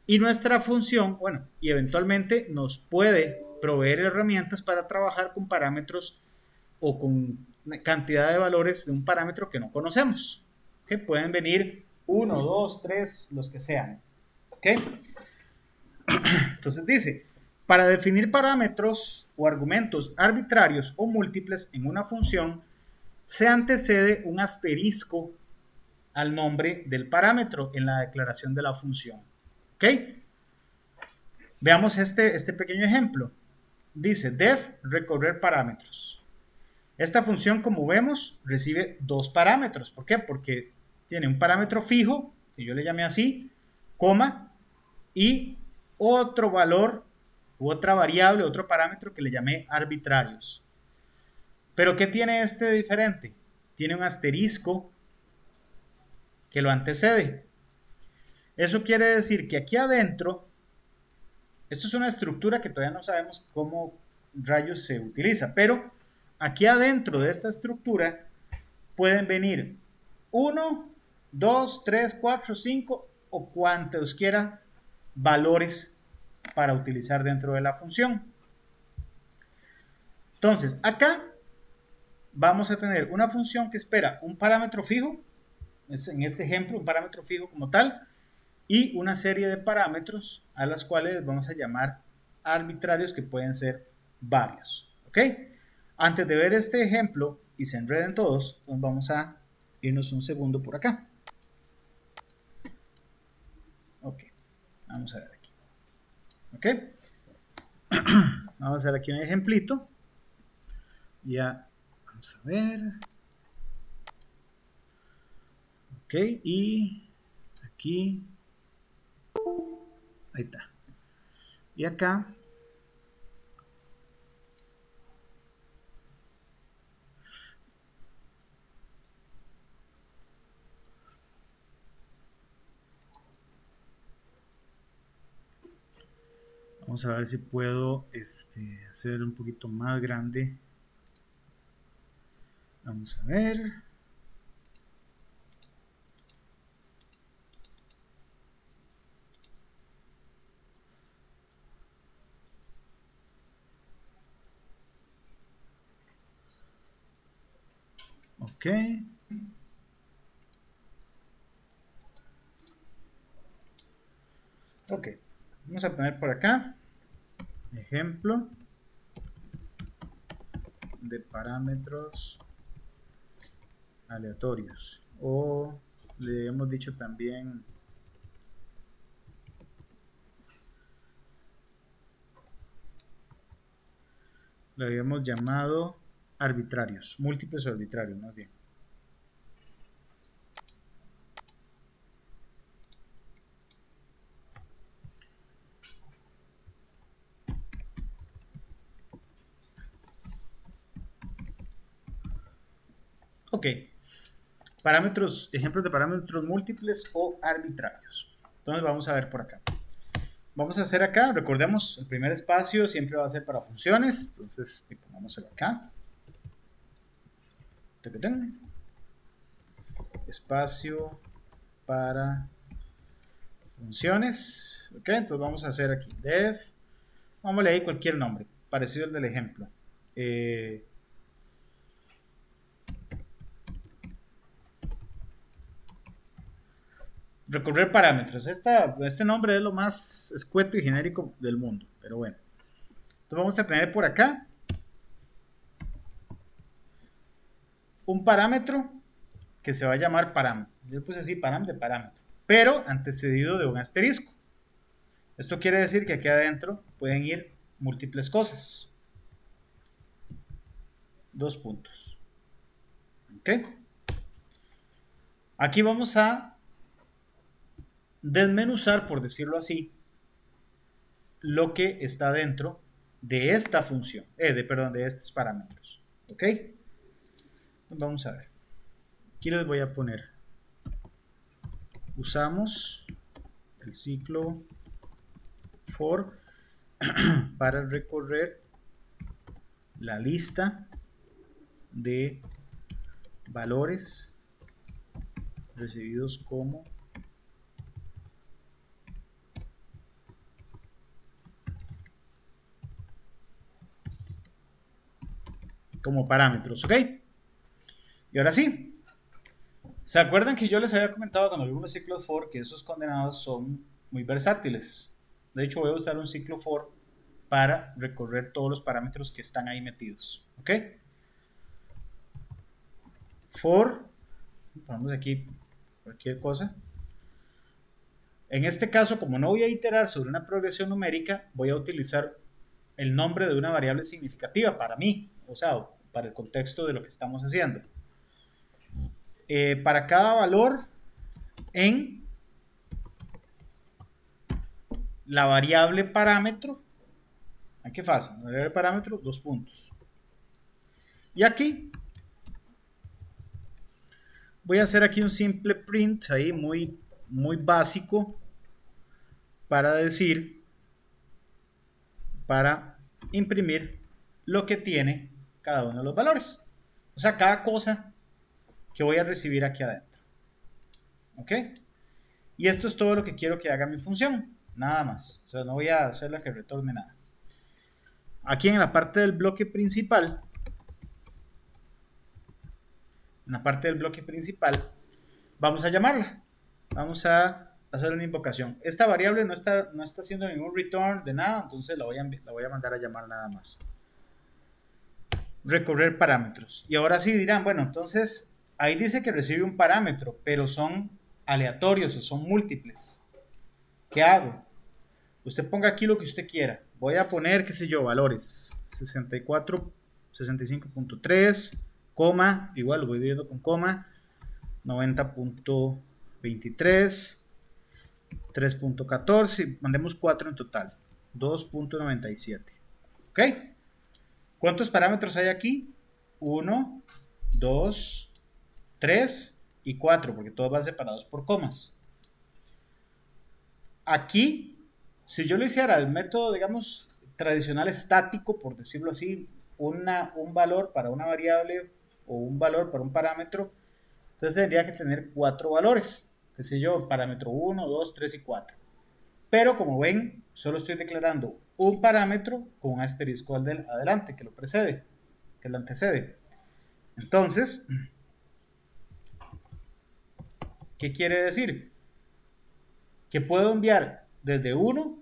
Y nuestra función, bueno, y eventualmente nos puede proveer herramientas para trabajar con parámetros o con una cantidad de valores de un parámetro que no conocemos. ¿Okay? Pueden venir 1, 2, 3, los que sean. ¿Ok? Entonces dice, para definir parámetros o argumentos arbitrarios o múltiples en una función, se antecede un asterisco al nombre del parámetro en la declaración de la función. ¿Ok? Veamos este pequeño ejemplo. Dice def recorrer parámetros. Esta función, como vemos, recibe dos parámetros. ¿Por qué? Porque tiene un parámetro fijo, que yo le llamé así, coma, y otro valor u otra variable, otro parámetro que le llamé arbitrarios. Pero ¿qué tiene este de diferente? Tiene un asterisco que lo antecede. Eso quiere decir que aquí adentro, esto es una estructura que todavía no sabemos cómo rayos se utiliza, pero aquí adentro de esta estructura pueden venir 1, 2, 3, 4, 5 o cuantos quiera valores para utilizar dentro de la función. Entonces, acá vamos a tener una función que espera un parámetro fijo, en este ejemplo un parámetro fijo como tal, y una serie de parámetros a las cuales vamos a llamar arbitrarios, que pueden ser varios. ¿Ok? Antes de ver este ejemplo y se enreden todos, pues vamos a irnos un segundo por acá. Ok, vamos a ver aquí. Ok, vamos a hacer aquí un ejemplito. Ya, vamos a ver. Ok, y aquí. Ahí está. Y acá. Vamos a ver si puedo hacer un poquito más grande. Vamos a ver. Ok. Ok. Vamos a poner por acá ejemplo de parámetros aleatorios, o le hemos dicho también le habíamos llamado arbitrarios, múltiples o arbitrarios más bien. Ok, parámetros, ejemplos de parámetros múltiples o arbitrarios. Entonces vamos a ver por acá. vamos a hacer acá, recordemos, el primer espacio siempre va a ser para funciones, entonces pongámoslo acá. Espacio para funciones. Ok, entonces vamos a hacer aquí dev, vamos a leer cualquier nombre parecido al del ejemplo. Recorrer parámetros. Este nombre es lo más escueto y genérico del mundo, pero bueno. Entonces vamos a tener por acá un parámetro que se va a llamar parámetro. Yo puse así parámetro, pero antecedido de un asterisco. Esto quiere decir que aquí adentro pueden ir múltiples cosas. 2 puntos. ¿Ok? Aquí vamos a desmenuzar, por decirlo así, lo que está dentro de esta función, de estos parámetros. ¿Ok? Vamos a ver. Aquí les voy a poner. Usamos el ciclo for para recorrer la lista de valores recibidos como parámetros, ¿ok? Y ahora sí, ¿se acuerdan que yo les había comentado cuando vimos los ciclos for que esos condenados son muy versátiles? De hecho, voy a usar un ciclo for para recorrer todos los parámetros que están ahí metidos, ¿ok? For, vamos aquí, cualquier cosa. En este caso, como no voy a iterar sobre una progresión numérica, voy a utilizar el nombre de una variable significativa para mí, o sea, para el contexto de lo que estamos haciendo. Para cada valor en la variable parámetro, qué fácil, la variable parámetro, 2 puntos. Y aquí voy a hacer aquí un simple print ahí muy básico para imprimir lo que tiene cada uno de los valores. O sea, cada cosa que voy a recibir aquí adentro. ¿Ok? Y esto es todo lo que quiero que haga mi función. Nada más. O sea, no voy a hacerla que retorne nada. Aquí en la parte del bloque principal, vamos a llamarla. Vamos a hacer una invocación. Esta variable no está haciendo ningún return de nada, entonces la voy a mandar a llamar nada más. Recorrer parámetros. Y ahora sí dirán, bueno, entonces ahí dice que recibe un parámetro, pero son aleatorios o son múltiples. ¿Qué hago? Usted ponga aquí lo que usted quiera. Voy a poner, qué sé yo, valores 64, 65.3, coma, igual lo voy dividiendo con coma, 90.23, 3.14, mandemos 4 en total, 2.97. ¿Ok? ¿Cuántos parámetros hay aquí? 1, 2, 3 y 4, porque todos van separados por comas. Aquí, si yo lo hiciera el método, digamos, tradicional estático, por decirlo así, un valor para una variable o un valor para un parámetro, entonces tendría que tener 4 valores, qué sé yo, parámetro 1, 2, 3 y 4. Pero como ven, solo estoy declarando un parámetro con un asterisco adelante, que lo precede, que lo antecede. Entonces, ¿qué quiere decir? Que puedo enviar desde 1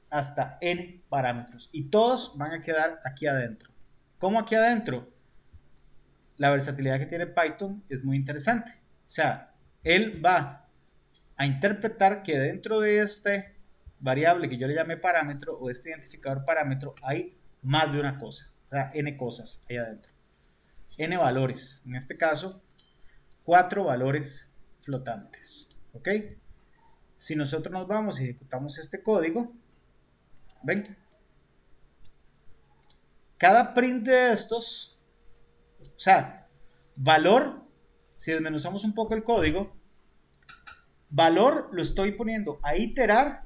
hasta n parámetros y todos van a quedar aquí adentro. ¿Cómo aquí adentro? La versatilidad que tiene Python es muy interesante. O sea, él va a interpretar que dentro de este variable que yo le llamé parámetro o este identificador parámetro hay más de una cosa. O sea, n cosas ahí adentro. N valores. En este caso, 4 valores flotantes. ¿Ok? Si nosotros nos vamos y ejecutamos este código, ven, cada print de estos, o sea, valor, si desmenuzamos un poco el código, valor lo estoy poniendo a iterar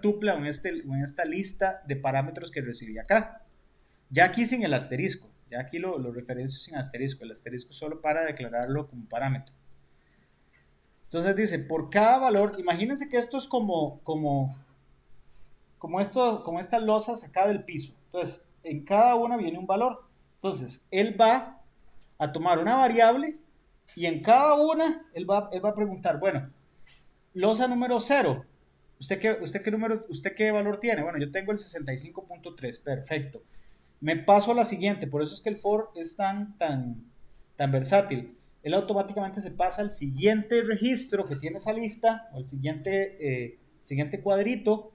tupla o en esta lista de parámetros que recibí acá. Ya aquí sin el asterisco, ya aquí lo referencio sin asterisco, el asterisco solo para declararlo como parámetro. Entonces dice, por cada valor, imagínense que esto es como estas losas acá del piso. Entonces, en cada una viene un valor. Entonces, él va a tomar una variable y en cada una él va a preguntar, bueno, losa número 0, ¿usted qué valor tiene? Bueno, yo tengo el 65.3, perfecto. Me paso a la siguiente, por eso es que el for es tan versátil. Él automáticamente se pasa al siguiente registro que tiene esa lista, o el siguiente cuadrito,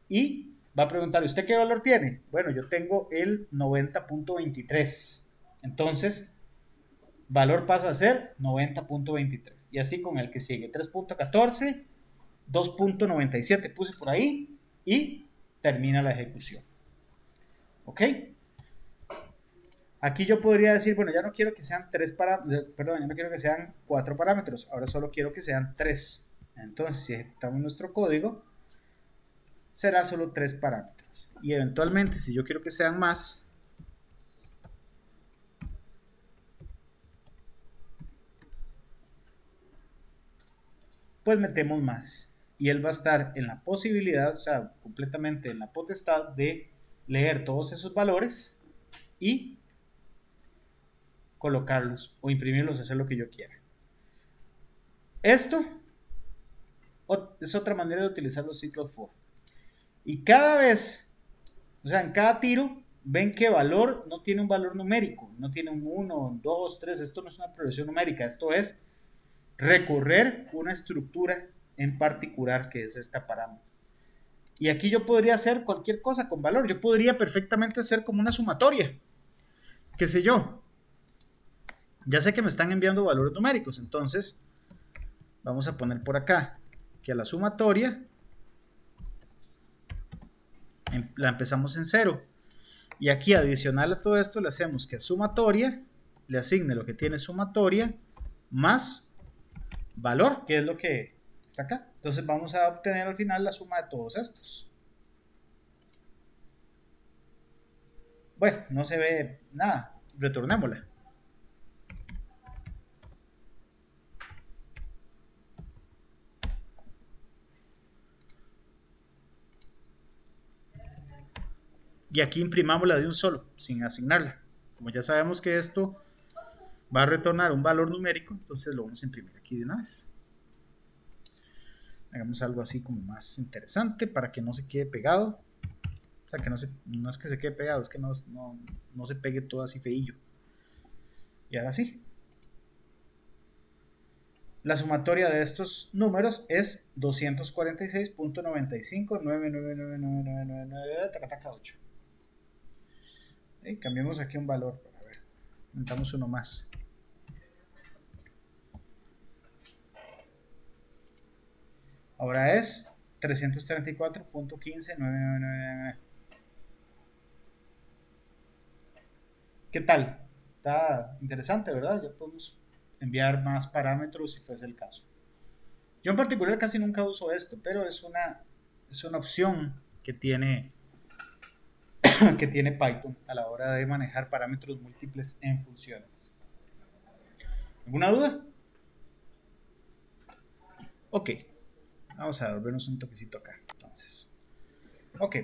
y va a preguntar, ¿usted qué valor tiene? Bueno, yo tengo el 90.23. Entonces, valor pasa a ser 90.23. Y así con el que sigue, 3.14, 2.97 puse por ahí, y termina la ejecución. ¿Ok? Aquí yo podría decir, bueno, ya no quiero que sean ya no quiero que sean 4 parámetros, ahora solo quiero que sean 3. Entonces, si ejecutamos nuestro código, será solo 3 parámetros. Y eventualmente, si yo quiero que sean más, pues metemos más. Y él va a estar en la posibilidad, o sea, completamente en la potestad de leer todos esos valores y colocarlos o imprimirlos, hacer lo que yo quiera. Esto es otra manera de utilizar los ciclos for. Y cada vez, o sea, en cada tiro, ven que valor no tiene un valor numérico, no tiene un 1, 2, 3, esto no es una progresión numérica, esto es recorrer una estructura en particular que es esta parámetro. Y aquí yo podría hacer cualquier cosa con valor, yo podría perfectamente hacer como una sumatoria, qué sé yo. Ya sé que me están enviando valores numéricos, entonces vamos a poner por acá que a la sumatoria la empezamos en 0. Y aquí adicional a todo esto le hacemos que a sumatoria le asigne lo que tiene sumatoria más valor, que es lo que está acá. Entonces vamos a obtener al final la suma de todos estos. Bueno, no se ve nada, retornémosla. Y aquí imprimámosla de un solo, sin asignarla. Como ya sabemos que esto va a retornar un valor numérico, entonces lo vamos a imprimir aquí de una vez. Hagamos algo así como más interesante para que no se quede pegado. O sea, que no es que se quede pegado, es que no se pegue todo así feillo. Y ahora sí. La sumatoria de estos números es 246.95999999 cambiemos aquí un valor para ver. Aumentamos uno más. Ahora es 334.159999. ¿Qué tal? Está interesante, ¿verdad? Ya podemos enviar más parámetros si fuese el caso. Yo en particular casi nunca uso esto, pero es una opción que tiene Python a la hora de manejar parámetros múltiples en funciones. ¿Alguna duda? Ok, vamos a volvernos un toquecito acá. Entonces, ok,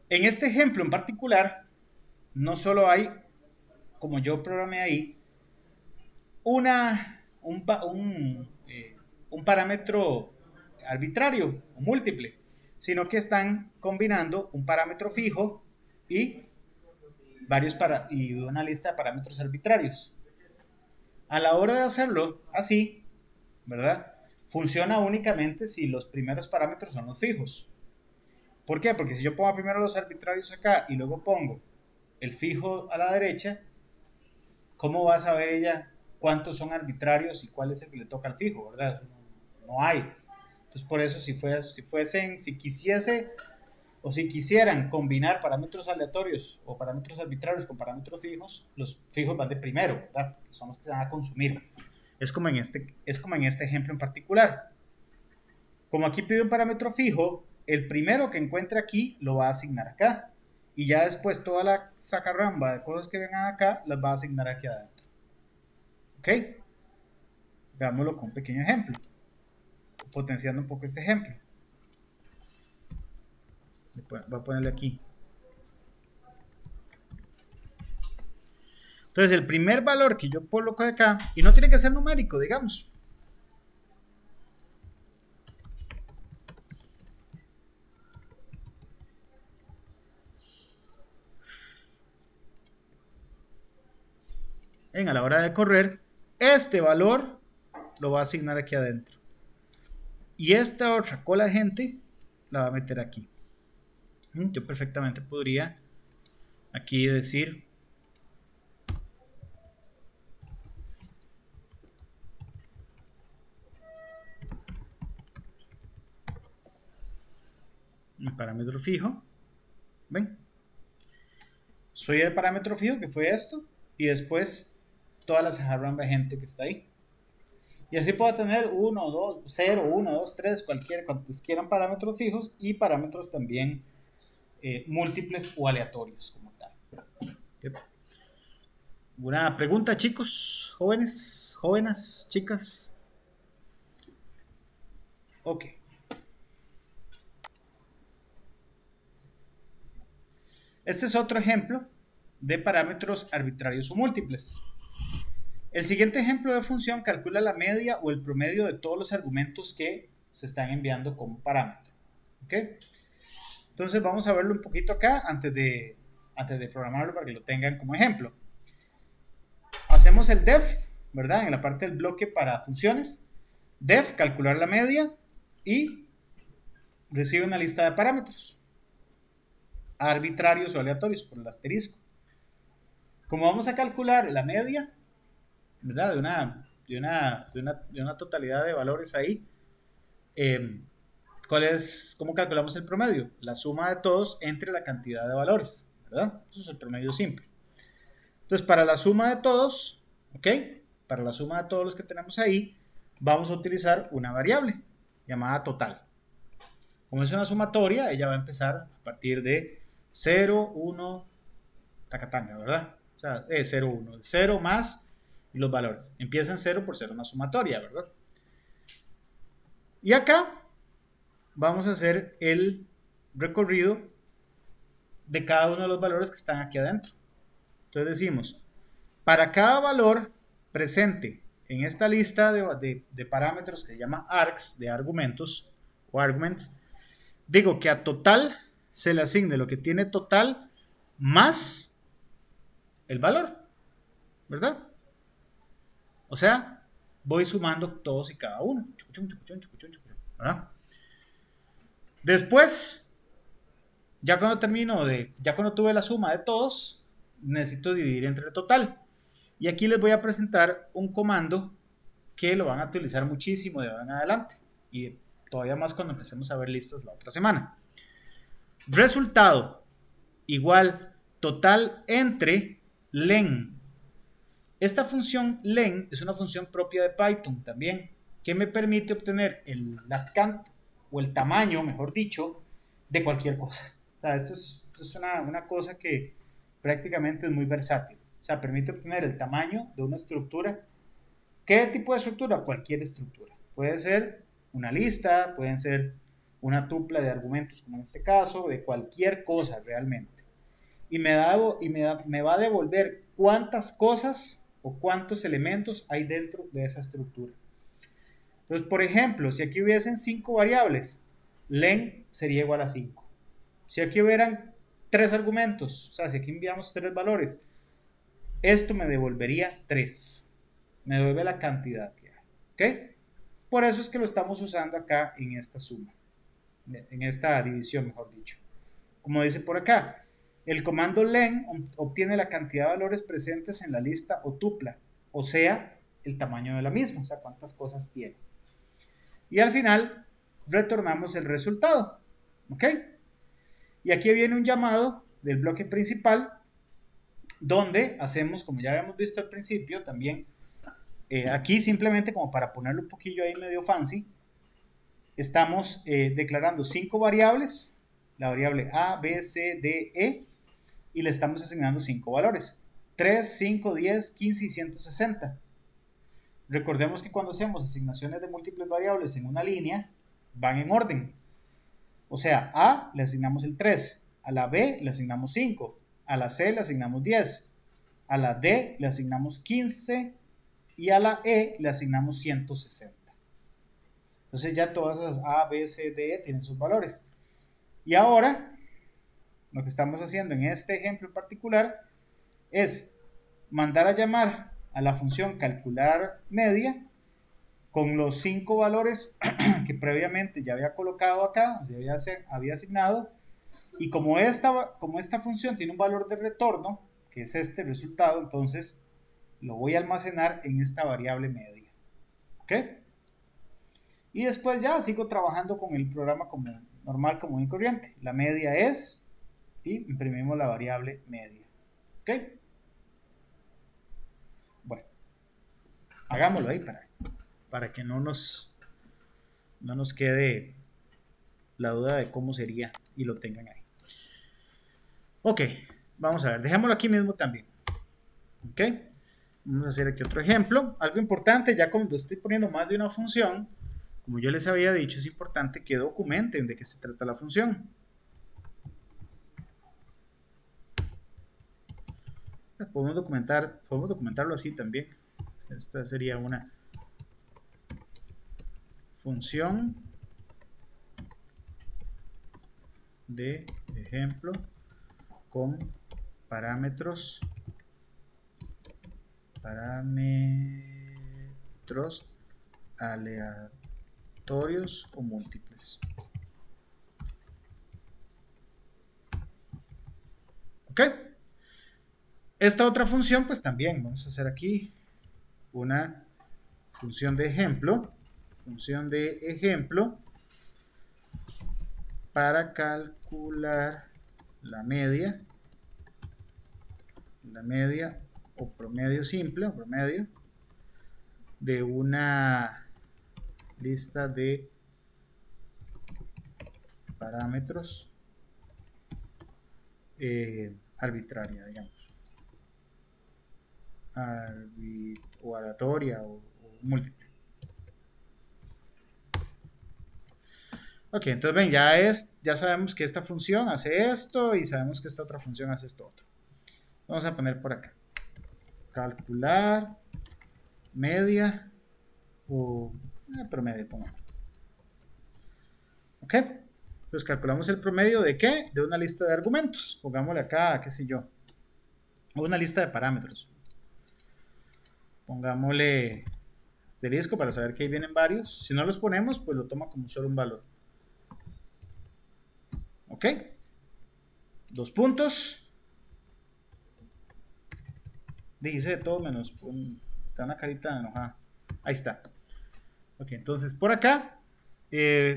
en este ejemplo en particular, no solo hay, como yo programé ahí, un parámetro arbitrario o múltiple, sino que están combinando un parámetro fijo y una lista de parámetros arbitrarios. A la hora de hacerlo así, ¿verdad? Funciona únicamente si los primeros parámetros son los fijos. ¿Por qué? Porque si yo pongo primero los arbitrarios acá y luego pongo el fijo a la derecha, ¿cómo va a saber ella cuántos son arbitrarios y cuál es el que le toca al fijo, ¿verdad? No hay. Entonces por eso si quisieran combinar parámetros aleatorios o parámetros arbitrarios con parámetros fijos, los fijos van de primero, ¿verdad? Son los que se van a consumir. Es como en este ejemplo en particular. Como aquí pide un parámetro fijo, el primero que encuentre aquí lo va a asignar acá. Y ya después toda la sacarramba de cosas que vengan acá las va a asignar aquí adentro. ¿Ok? Veámoslo con un pequeño ejemplo. Potenciando un poco este ejemplo. Voy a ponerle aquí. Entonces el primer valor que yo coloco acá, y no tiene que ser numérico, digamos. A la hora de correr, este valor lo va a asignar aquí adentro. Y esta otra cola gente la va a meter aquí. Yo perfectamente podría aquí decir un parámetro fijo. ¿Ven? Soy el parámetro fijo que fue esto. Y después todas las jarramba de gente que está ahí. Y así puedo tener 1, 2, 0, 1, 2, 3, cuantos quieran parámetros fijos y parámetros también múltiples o aleatorios como tal. ¿Alguna pregunta, chicos? ¿Jóvenes? ¿Jóvenes? ¿Chicas? Ok. Este es otro ejemplo de parámetros arbitrarios o múltiples. El siguiente ejemplo de función calcula la media o el promedio de todos los argumentos que se están enviando como parámetro. ¿Ok? Entonces vamos a verlo un poquito acá antes de programarlo para que lo tengan como ejemplo. Hacemos el def, ¿verdad? En la parte del bloque para funciones. Def, calcular la media y recibe una lista de parámetros arbitrarios o aleatorios por el asterisco. Como vamos a calcular la media, ¿verdad? De una totalidad de valores ahí, ¿cómo calculamos el promedio? La suma de todos entre la cantidad de valores, ¿verdad? Eso es el promedio simple. Entonces, para la suma de todos, ¿ok? Para la suma de todos los que tenemos ahí, vamos a utilizar una variable llamada total. Como es una sumatoria, ella va a empezar a partir de 0, 1, tacatanga, ¿verdad? O sea, 0, 1, 0 más y los valores. Empieza en 0 por ser una sumatoria, ¿verdad? Y acá vamos a hacer el recorrido de cada uno de los valores que están aquí adentro. Entonces decimos, para cada valor presente en esta lista de parámetros que se llama args, de argumentos o arguments, digo que a total se le asigne lo que tiene total más el valor, ¿verdad? O sea, voy sumando todos y cada uno, ¿verdad? Después, ya cuando tuve la suma de todos, necesito dividir entre el total. Y aquí les voy a presentar un comando que lo van a utilizar muchísimo de ahora en adelante. Y todavía más cuando empecemos a ver listas la otra semana. Resultado igual total entre len. Esta función len es una función propia de Python también, que me permite obtener el tamaño, mejor dicho, de cualquier cosa. O sea, esto es una cosa que prácticamente es muy versátil. O sea, permite obtener el tamaño de una estructura. ¿Qué tipo de estructura? Cualquier estructura. Puede ser una lista, pueden ser una tupla de argumentos, como en este caso, de cualquier cosa realmente. Y me va a devolver cuántas cosas o cuántos elementos hay dentro de esa estructura. Entonces, por ejemplo, si aquí hubiesen 5 variables, len sería igual a 5. Si aquí hubieran 3 argumentos, o sea, si aquí enviamos 3 valores, esto me devolvería 3. Me devuelve la cantidad que hay. ¿Ok? Por eso es que lo estamos usando acá en esta suma, en esta división, mejor dicho. Como dice por acá, el comando len obtiene la cantidad de valores presentes en la lista o tupla, o sea, el tamaño de la misma, o sea, cuántas cosas tiene. Y al final, retornamos el resultado. ¿Ok? Y aquí viene un llamado del bloque principal, donde hacemos, como ya habíamos visto al principio, también, aquí simplemente como para ponerlo un poquillo ahí medio fancy, estamos declarando 5 variables, la variable A, B, C, D, E, y le estamos asignando 5 valores, 3, 5, 10, 15 y 160. Recordemos que cuando hacemos asignaciones de múltiples variables en una línea, van en orden. O sea, a A le asignamos el 3, a la B le asignamos 5, a la C le asignamos 10, a la D le asignamos 15 y a la E le asignamos 160. Entonces ya todas esas A, B, C, D, E tienen sus valores. Y ahora, lo que estamos haciendo en este ejemplo en particular es mandar a llamar a la función calcular media con los 5 valores que previamente ya había colocado acá, ya había asignado, y como esta función tiene un valor de retorno, que es este resultado, entonces lo voy a almacenar en esta variable media. ¿Ok? Y después ya sigo trabajando con el programa como normal, común y corriente. La media es, y imprimimos la variable media. ¿Ok? Bueno, hagámoslo ahí para que no nos quede la duda de cómo sería y lo tengan ahí. Ok, vamos a ver, dejémoslo aquí mismo también. Ok, vamos a hacer aquí otro ejemplo. Algo importante, ya cuando estoy poniendo más de una función, como yo les había dicho, es importante que documenten de qué se trata la función. Podemos documentarlo así también. Esta sería una función de ejemplo con parámetros aleatorios o múltiples. ¿Ok? Esta otra función, pues también vamos a hacer aquí una función de ejemplo para calcular la media o promedio simple o promedio de una lista de parámetros arbitraria, digamos, o aleatoria o múltiple. Ok, entonces ven, ya sabemos que esta función hace esto y sabemos que esta otra función hace esto otro. Vamos a poner por acá calcular media o promedio, pongamos. Ok, pues calculamos el promedio de ¿qué? De una lista de argumentos. Pongámosle acá, qué sé yo, una lista de parámetros. Pongámosle asterisco para saber que ahí vienen varios. Si no los ponemos, pues lo toma como solo un valor. Ok, 2 puntos. Dice de todo menos, está una carita enojada. Ahí está. Ok, entonces por acá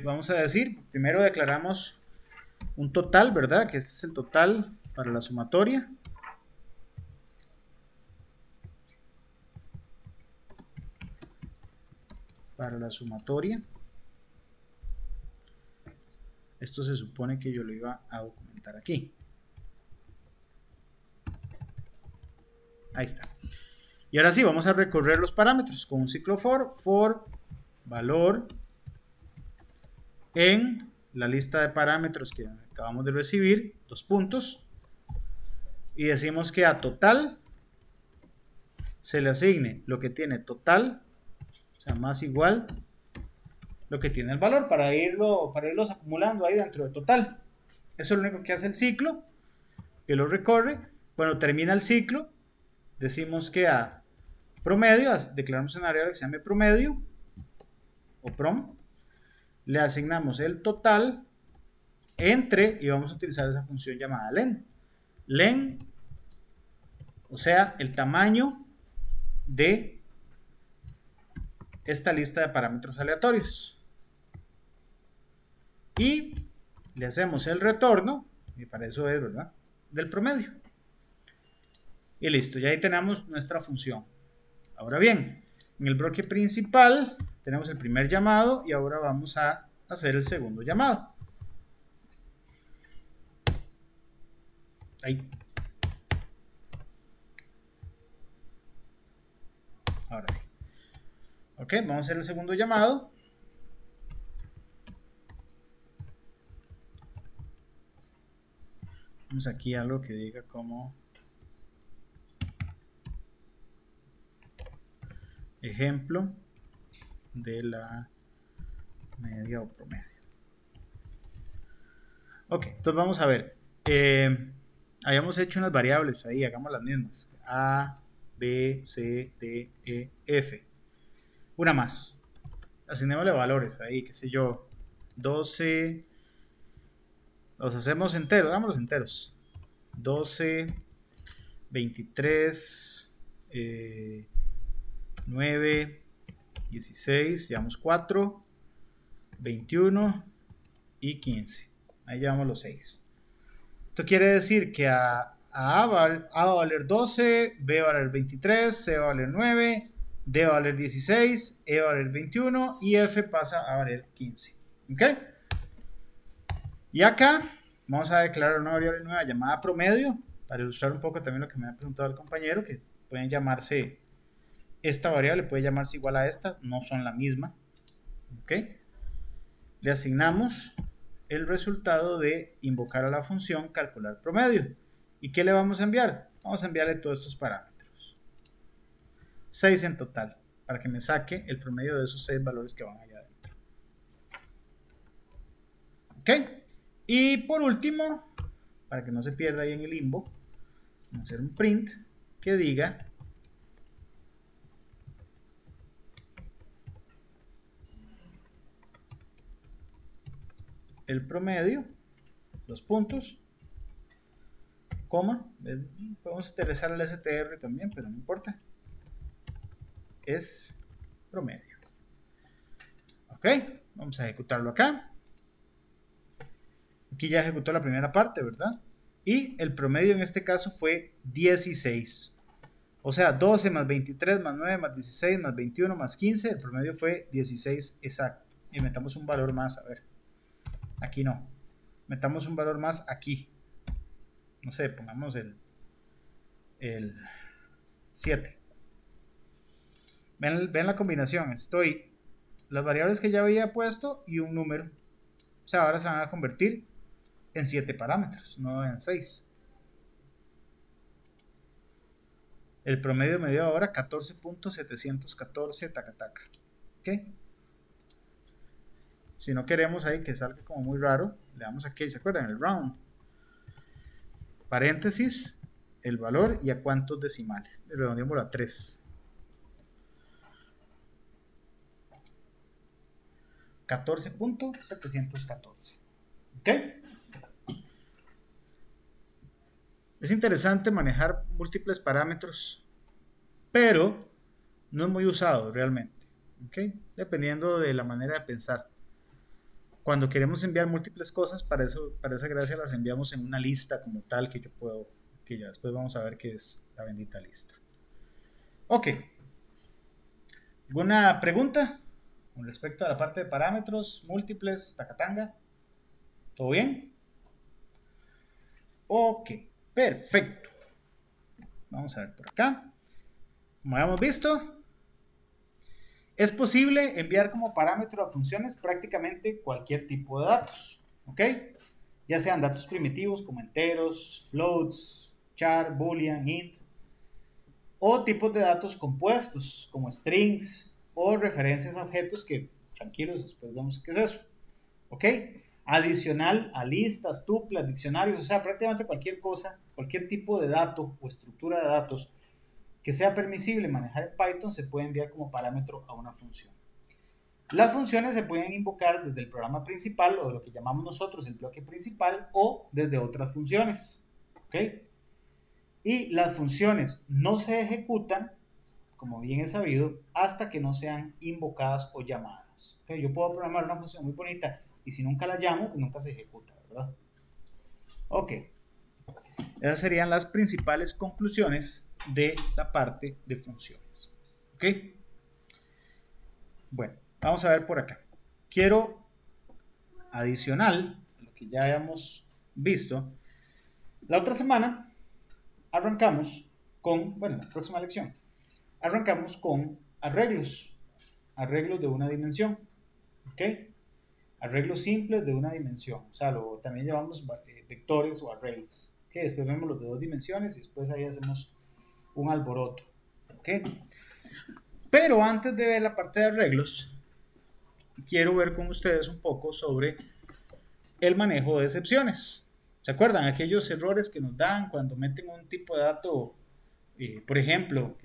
vamos a decir, primero declaramos un total, ¿verdad? Que este es el total para la sumatoria. Esto se supone que yo lo iba a documentar aquí. Ahí está. Y ahora sí, vamos a recorrer los parámetros con un ciclo for valor en la lista de parámetros que acabamos de recibir, 2 puntos, y decimos que a total se le asigne lo que tiene total, o sea, más igual lo que tiene el valor para irlos acumulando ahí dentro de total. Eso es lo único que hace el ciclo, que lo recorre. Cuando termina el ciclo, decimos que a promedio, declaramos una variable que se llame promedio o prom, le asignamos el total entre, y vamos a utilizar esa función llamada len, o sea, el tamaño de esta lista de parámetros aleatorios. Y le hacemos el retorno, y para eso es, ¿verdad?, del promedio. Y listo, ya ahí tenemos nuestra función. Ahora bien, en el bloque principal tenemos el primer llamado y ahora vamos a hacer el segundo llamado. Ahí. Ahora sí. Ok, vamos a hacer el segundo llamado. Vamos aquí a algo que diga como ejemplo de la media o promedio. Ok, entonces vamos a ver. Habíamos hecho unas variables ahí, hagamos las mismas. A, B, C, D, E, F. Una más. Asignémosle valores ahí, qué sé yo. 12. Los hacemos enteros, dámoslos enteros. 12, 23, 9, 16, llevamos 4, 21 y 15. Ahí llevamos los 6. Esto quiere decir que a va a valer 12, B va a valer 23, C va a valer 9, D va a valer 16, E va a valer 21 y F pasa a valer 15. ¿Ok? Y acá vamos a declarar una variable nueva llamada promedio para ilustrar un poco también lo que me ha preguntado el compañero, que pueden llamarse, esta variable puede llamarse igual a esta, no son la misma. ¿Ok? Le asignamos el resultado de invocar a la función calcular promedio. ¿Y qué le vamos a enviar? Vamos a enviarle todos estos parámetros. 6 en total, para que me saque el promedio de esos 6 valores que van allá adentro. ¿Ok? Y por último, para que no se pierda ahí en el limbo, vamos a hacer un print que diga el promedio, los puntos, coma, podemos utilizar el str también, pero no importa, es promedio. Ok, vamos a ejecutarlo acá. Aquí ya ejecutó la primera parte, ¿verdad? Y el promedio en este caso fue 16. O sea, 12 más 23 más 9 más 16 más 21 más 15. El promedio fue 16 exacto. Y metamos un valor más, a ver. Aquí no. Metamos un valor más aquí. No sé, pongamos el 7. Ven la combinación. Estoy las variables que ya había puesto y un número. O sea, ahora se van a convertir en 7 parámetros, no en 6. El promedio me dio ahora 14.714 taca taca. ¿Ok? Si no queremos ahí que salga como muy raro, le damos aquí, ¿se acuerdan? El round. Paréntesis, el valor y a cuántos decimales. Redondeémoslo a 3. 14.714. ¿Ok? Es interesante manejar múltiples parámetros, pero no es muy usado realmente. ¿Ok? Dependiendo de la manera de pensar. Cuando queremos enviar múltiples cosas, para esa gracia las enviamos en una lista como tal que yo puedo, que ya después vamos a ver qué es la bendita lista. Ok. ¿Alguna pregunta con respecto a la parte de parámetros, múltiples, tacatanga? ¿Todo bien? Ok, perfecto. Vamos a ver por acá. Como habíamos visto, es posible enviar como parámetro a funciones prácticamente cualquier tipo de datos, ¿ok? Ya sean datos primitivos como enteros, floats, char, boolean, int, o tipos de datos compuestos como strings o referencias a objetos que, tranquilos, después vemos qué es eso, ¿ok? Adicional a listas, tuplas, diccionarios, o sea, prácticamente cualquier cosa, cualquier tipo de dato o estructura de datos que sea permisible manejar en Python se puede enviar como parámetro a una función. Las funciones se pueden invocar desde el programa principal o de lo que llamamos nosotros el bloque principal o desde otras funciones. ¿Ok? Y las funciones no se ejecutan, como bien es sabido, hasta que no sean invocadas o llamadas. ¿Ok? Yo puedo programar una función muy bonita y si nunca la llamo, pues nunca se ejecuta, ¿verdad? Ok. Esas serían las principales conclusiones de la parte de funciones. ¿Ok? Bueno, vamos a ver por acá. Quiero adicional a lo que ya habíamos visto, la otra semana arrancamos con, bueno, la próxima lección, arrancamos con arreglos de una dimensión, ¿ok? Arreglos simples de una dimensión, o sea, también llevamos vectores o arrays, ¿ok? Después vemos los de 2 dimensiones y después ahí hacemos un alboroto, ¿ok? Pero antes de ver la parte de arreglos, quiero ver con ustedes un poco sobre el manejo de excepciones. ¿Se acuerdan? Aquellos errores que nos dan cuando meten un tipo de dato, por ejemplo,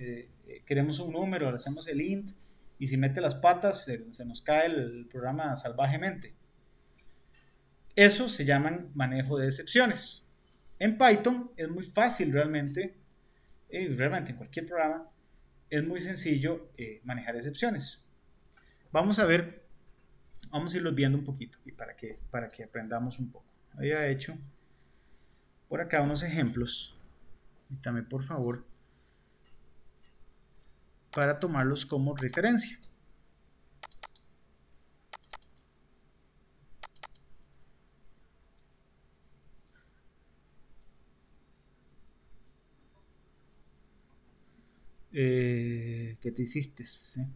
queremos un número, le hacemos el int, y si mete las patas se nos cae el programa salvajemente. Eso se llama manejo de excepciones. En Python es muy fácil realmente en cualquier programa es muy sencillo manejar excepciones. Vamos a irlos viendo un poquito y para que aprendamos un poco. Había hecho por acá unos ejemplos. Permítame por favor para tomarlos como referencia. ¿Qué te hiciste? ¿Sí?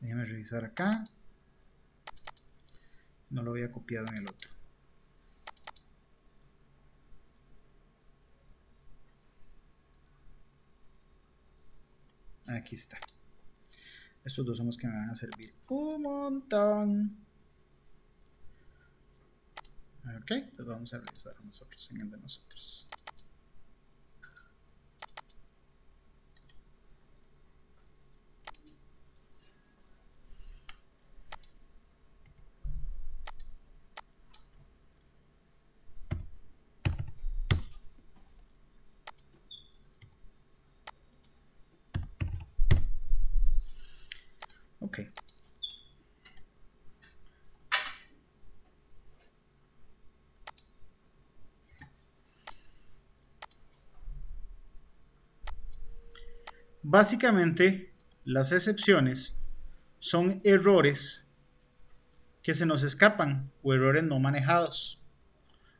Déjame revisar acá. No lo había copiado en el otro. Aquí está. Estos dos son los que me van a servir un montón. Ok, entonces vamos a revisar nosotros en el de nosotros. Ok. Básicamente, las excepciones son errores que se nos escapan o errores no manejados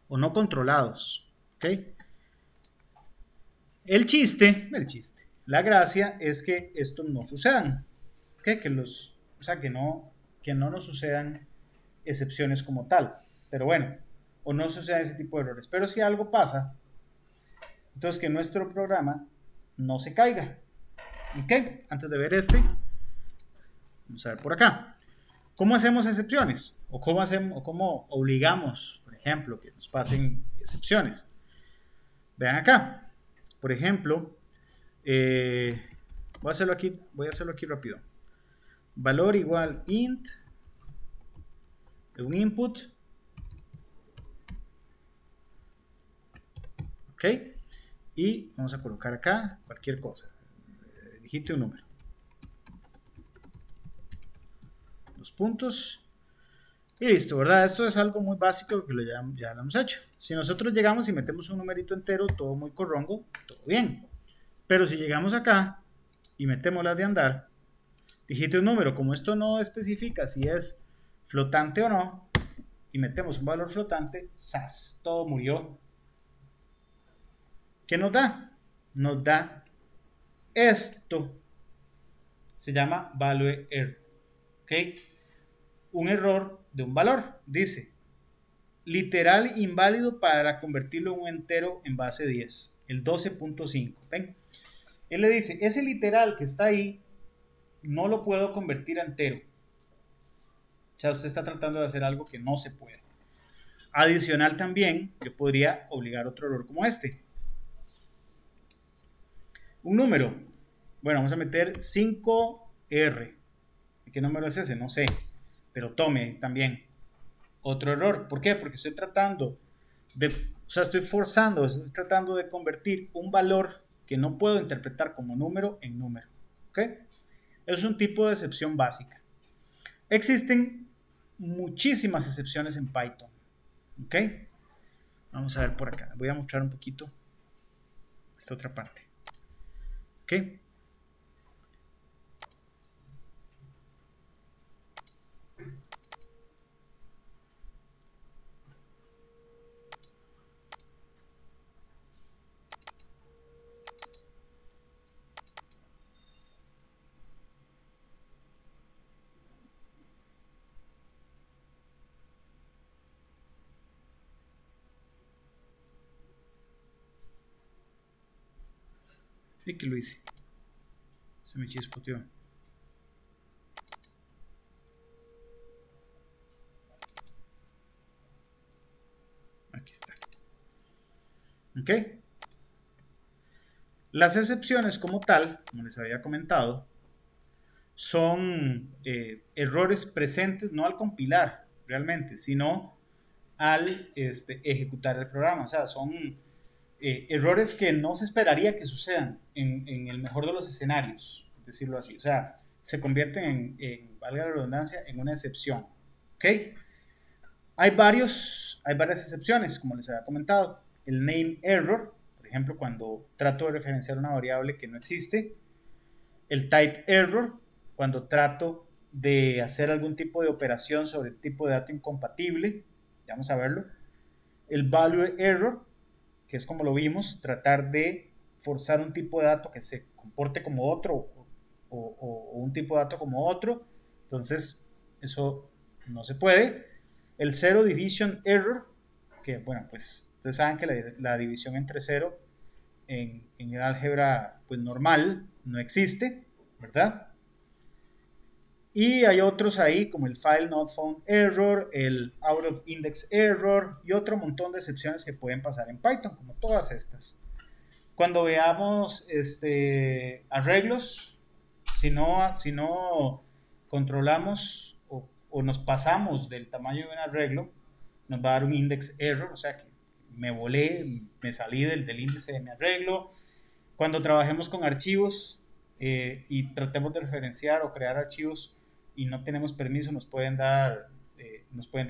o no controlados. ¿Okay? El chiste, la gracia es que esto no sucedan. ¿Okay? Que no nos sucedan excepciones como tal. Pero bueno, o no sucedan ese tipo de errores. Pero si algo pasa, entonces que nuestro programa no se caiga. Ok, antes de ver vamos a ver por acá. ¿Cómo hacemos excepciones? ¿O cómo obligamos, por ejemplo, que nos pasen excepciones? Vean acá. Por ejemplo, voy a hacerlo aquí rápido. Valor igual int de un input. Ok. Y vamos a colocar acá cualquier cosa. Digite un número. Los puntos. Y listo, ¿verdad? Esto es algo muy básico que ya lo hemos hecho. Si nosotros llegamos y metemos un numerito entero, todo muy corrongo, todo bien. Pero si llegamos acá y metemos las de andar, digite un número. Como esto no especifica si es flotante o no, y metemos un valor flotante, ¡zas! Todo murió. ¿Qué nos da? Nos da esto. Se llama value error. ¿Ok? Un error de un valor. Dice, literal inválido para convertirlo en un entero en base 10. El 12.5. ¿Ven? Él le dice, ese literal que está ahí, no lo puedo convertir a entero. O sea, usted está tratando de hacer algo que no se puede. Adicional también, yo podría obligar otro error como este. Un número. Bueno, vamos a meter 5R. ¿Qué número es ese? No sé. Pero tome también. Otro error. ¿Por qué? Porque estoy tratando estoy tratando de convertir un valor que no puedo interpretar como número en número. ¿Ok? Es un tipo de excepción básica. Existen muchísimas excepciones en Python. ¿Ok? Vamos a ver por acá. Voy a mostrar un poquito esta otra parte. ¿Ok? Y que lo hice. Se me chispoteó. Aquí está. ¿Ok? Las excepciones como tal, como les había comentado, son errores presentes no al compilar realmente, sino al ejecutar el programa. O sea, son errores que no se esperaría que sucedan en el mejor de los escenarios, decirlo así. O sea, se convierten valga la redundancia, en una excepción. ¿Ok? Hay varias excepciones, como les había comentado. El name error, por ejemplo, cuando trato de referenciar una variable que no existe. El type error, cuando trato de hacer algún tipo de operación sobre el tipo de dato incompatible. Ya vamos a verlo. El value error, que es como lo vimos, tratar de forzar un tipo de dato que se comporte como otro o un tipo de dato como otro. Entonces, eso no se puede. El zero division error, que bueno, pues ustedes saben que la división entre cero en el álgebra pues normal no existe, ¿verdad? Y hay otros ahí como el file not found error, el out of index error y otro montón de excepciones que pueden pasar en Python, como todas estas. Cuando veamos arreglos, si no controlamos o nos pasamos del tamaño de un arreglo, nos va a dar un index error, o sea que me volé, me salí del índice de mi arreglo. Cuando trabajemos con archivos y tratemos de referenciar o crear archivos y no tenemos permiso, nos pueden dar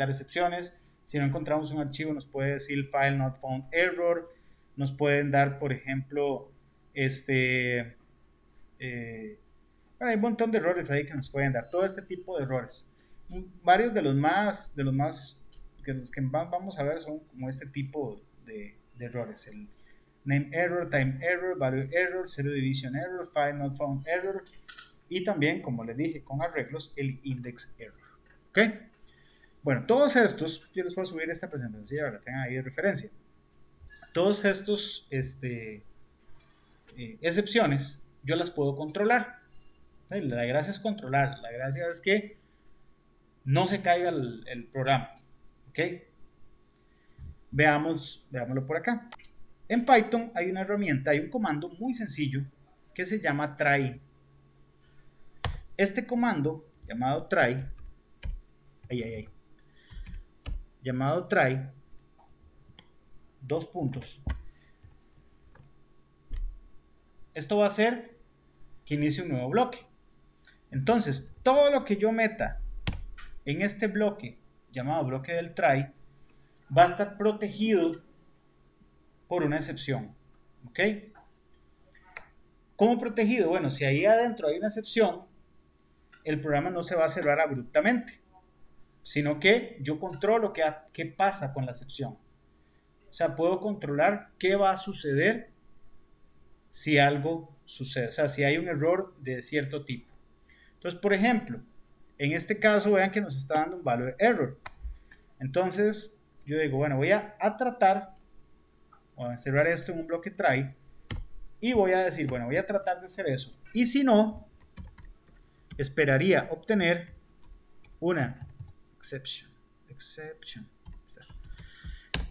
excepciones. Si no encontramos un archivo, nos puede decir file not found error. Nos pueden dar, por ejemplo, hay un montón de errores ahí que nos pueden dar, todo este tipo de errores. Varios de los que más vamos a ver son como este tipo de errores: el name error, time error, value error, zero division error, file not found error y también, como les dije, con arreglos, el index error. ¿Ok? Bueno, todos estos, yo les puedo subir esta presentación para que la tengan ahí de referencia. Todos estos excepciones yo las puedo controlar. La gracia es controlar, la gracia es que no se caiga el programa. ¿Ok? Veámoslo por acá. En Python hay una herramienta, hay un comando muy sencillo que se llama try. Este comando llamado try, llamado try, dos puntos. Esto va a hacer que inicie un nuevo bloque. Entonces, todo lo que yo meta en este bloque llamado bloque del try va a estar protegido por una excepción. ¿Ok? ¿Cómo protegido? Bueno, si ahí adentro hay una excepción, el programa no se va a cerrar abruptamente, sino que yo controlo qué pasa con la excepción. O sea, puedo controlar qué va a suceder si algo sucede, o sea, si hay un error de cierto tipo. Entonces, por ejemplo, en este caso, vean que nos está dando un value error. Entonces, yo digo, bueno, voy a tratar, voy a cerrar esto en un bloque try, y voy a decir, bueno, voy a tratar de hacer eso. Y si no, esperaría obtener una exception.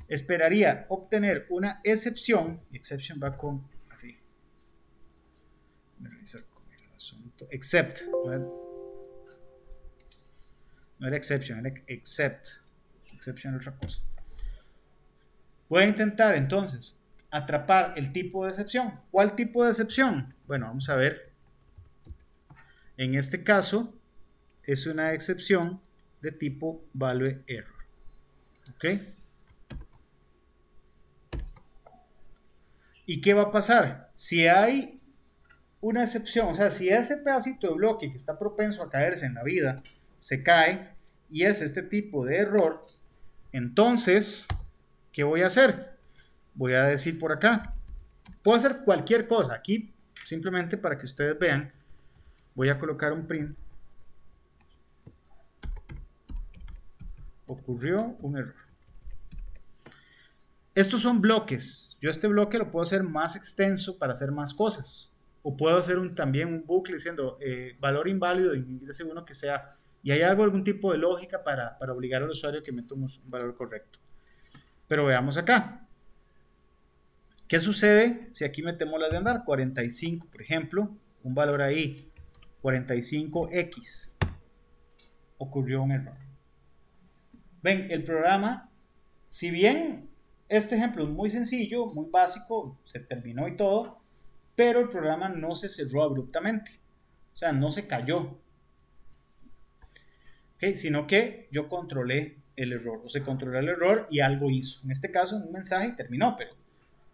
Esperaría obtener una excepción. Exception va con así. Voy a revisar con el asunto. Except. No era exception, era except. Exception es otra cosa. Voy a intentar entonces atrapar el tipo de excepción. ¿Cuál tipo de excepción? Bueno, vamos a ver. En este caso es una excepción de tipo value error. ¿Ok? ¿Y qué va a pasar? Si hay una excepción, o sea, si ese pedacito de bloque que está propenso a caerse en la vida se cae y es este tipo de error, entonces, ¿qué voy a hacer? Voy a decir por acá, puedo hacer cualquier cosa. Aquí, simplemente para que ustedes vean, voy a colocar un print. Ocurrió un error. Estos son bloques. Yo este bloque lo puedo hacer más extenso para hacer más cosas. O puedo hacer también un bucle diciendo valor inválido, ingrese uno que sea, y hay algún tipo de lógica para obligar al usuario que meta un valor correcto. Pero veamos acá. ¿Qué sucede si aquí metemos la de andar? 45, por ejemplo, un valor ahí, 45x. Ocurrió un error. Ven, el programa, si bien este ejemplo es muy sencillo, muy básico, se terminó y todo, pero el programa no se cerró abruptamente. O sea, no se cayó. ¿Okay? Sino que yo controlé el error, o se controló el error y algo hizo. En este caso, un mensaje y terminó, pero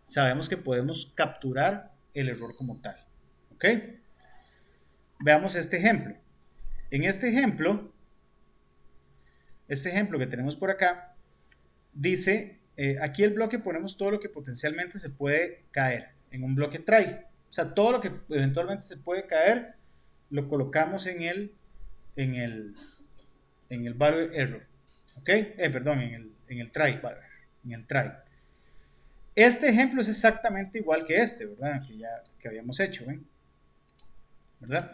sabemos que podemos capturar el error como tal. ¿Ok? Veamos este ejemplo. En este ejemplo que tenemos por acá, dice, aquí el bloque ponemos todo lo que potencialmente se puede caer en un bloque try. O sea, todo lo que eventualmente se puede caer, lo colocamos en el value error. ¿Ok? Perdón, en el try value, en el try. Este ejemplo es exactamente igual que este, ¿verdad? Que habíamos hecho, ¿ven? ¿Verdad?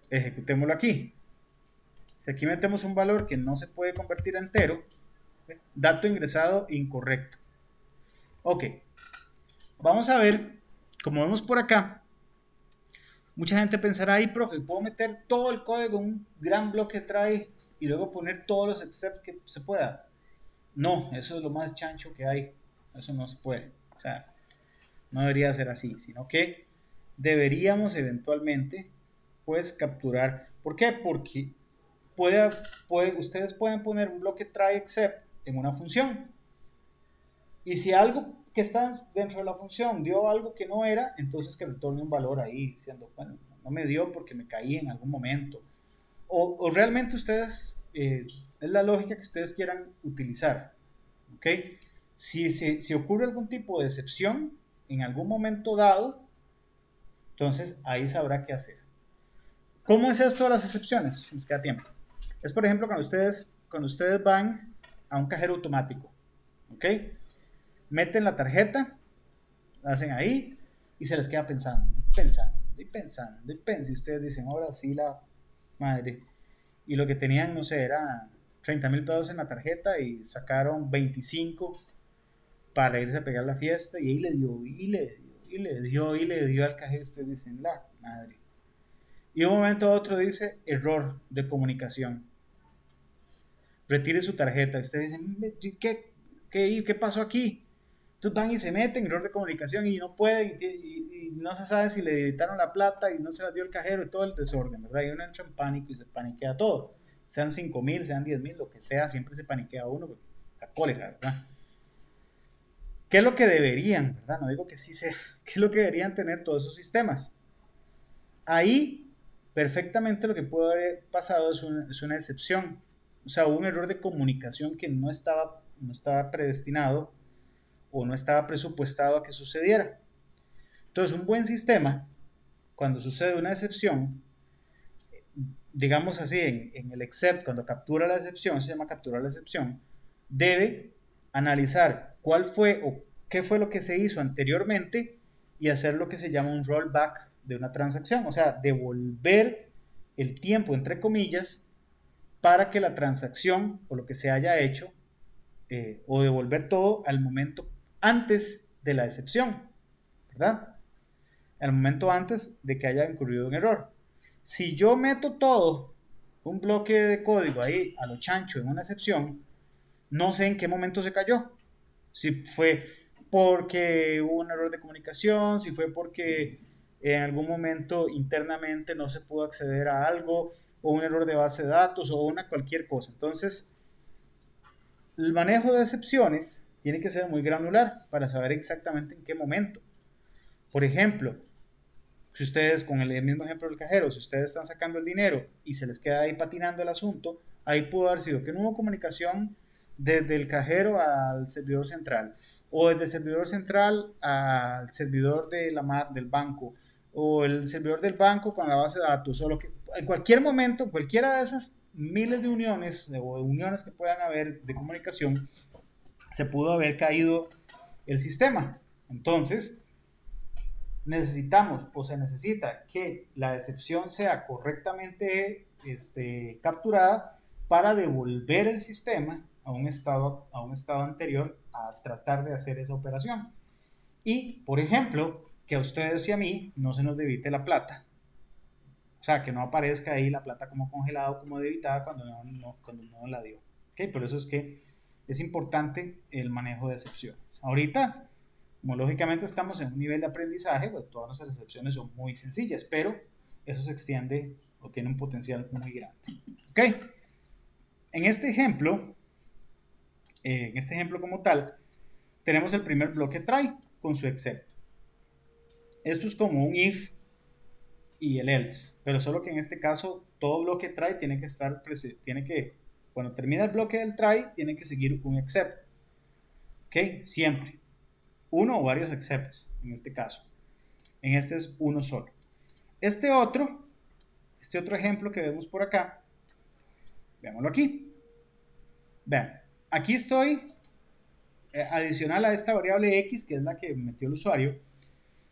Ejecutémoslo aquí. Si aquí metemos un valor que no se puede convertir a entero, ¿ve? Dato ingresado incorrecto. Ok. Vamos a ver, como vemos por acá, mucha gente pensará, ahí, profe, ¿puedo meter todo el código en un gran bloque try y luego poner todos los except que se pueda? No, eso es lo más chancho que hay. Eso no se puede. O sea, no debería ser así, sino que deberíamos eventualmente, pues, capturar. ¿Por qué? Porque ustedes pueden poner un bloque try except en una función. Y si algo que está dentro de la función dio algo que no era, entonces que retorne un valor ahí, diciendo, bueno, no me dio porque me caí en algún momento. O realmente ustedes, es la lógica que ustedes quieran utilizar. ¿Ok? Si ocurre algún tipo de excepción en algún momento dado, entonces ahí sabrá qué hacer. ¿Cómo es esto de las excepciones? Nos queda tiempo. Es, por ejemplo, cuando ustedes van a un cajero automático. ¿Ok? Meten la tarjeta, la hacen ahí y se les queda pensando. Y ustedes dicen, ahora sí la madre. Y lo que tenían, no sé, era 30,000 pesos en la tarjeta y sacaron 25 para irse a pegar la fiesta y ahí le dio al cajero. Ustedes dicen, la madre. Y de un momento a otro dice, error de comunicación. Retire su tarjeta. Ustedes dicen, ¿qué pasó aquí? Entonces van y se meten, error de comunicación y no pueden y no se sabe si le debitaron la plata y no se la dio el cajero y todo el desorden, ¿verdad? Y uno entra en pánico y se paniquea todo. Sean 5,000, sean 10,000, lo que sea, siempre se paniquea uno, porque la cólera, ¿verdad? ¿Qué es lo que deberían, verdad? No digo que sí sea, ¿qué es lo que deberían tener todos esos sistemas? Ahí, perfectamente lo que puede haber pasado es una excepción. O sea, hubo un error de comunicación que no estaba predestinado o no estaba presupuestado a que sucediera. Entonces, un buen sistema, cuando sucede una excepción, digamos así, en el except, cuando captura la excepción, se llama capturar la excepción, debe analizar cuál fue o qué fue lo que se hizo anteriormente y hacer lo que se llama un rollback de una transacción, o sea, devolver el tiempo, entre comillas, para que la transacción o lo que se haya hecho, o devolver todo al momento antes de la excepción, ¿verdad? Al momento antes de que haya incurrido un error. Si yo meto todo un bloque de código ahí a lo chancho en una excepción, no sé en qué momento se cayó. Si fue porque hubo un error de comunicación, si fue porque en algún momento internamente no se pudo acceder a algo, o un error de base de datos, o cualquier cosa. Entonces, el manejo de excepciones tiene que ser muy granular para saber exactamente en qué momento. Por ejemplo, si ustedes, con el mismo ejemplo del cajero, si ustedes están sacando el dinero y se les queda ahí patinando el asunto, ahí pudo haber sido que no hubo comunicación desde el cajero al servidor central, o desde el servidor central al servidor del banco, o el servidor del banco con la base de datos, o en cualquier momento, cualquiera de esas miles de uniones o uniones que puedan haber de comunicación, se pudo haber caído el sistema. Entonces, necesitamos o se necesita que la excepción sea correctamente capturada para devolver el sistema a un estado anterior a tratar de hacer esa operación. Y, por ejemplo, que a ustedes y a mí no se nos debite la plata. O sea, que no aparezca ahí la plata como congelada, como debitada cuando no la dio. ¿Okay? Por eso es que es importante el manejo de excepciones. Ahorita, como lógicamente estamos en un nivel de aprendizaje, pues todas nuestras excepciones son muy sencillas, pero eso se extiende o tiene un potencial muy grande. ¿Ok? En este ejemplo como tal, tenemos el primer bloque try con su excepto. Esto es como un if y el else, pero solo que en este caso todo bloque try tiene que estar cuando termina el bloque del try tiene que seguir un except. ¿Ok? Siempre. Uno o varios excepts en este caso. En este es uno solo. Este otro ejemplo que vemos por acá, veámoslo aquí. Vean, aquí estoy adicional a esta variable x, que es la que metió el usuario.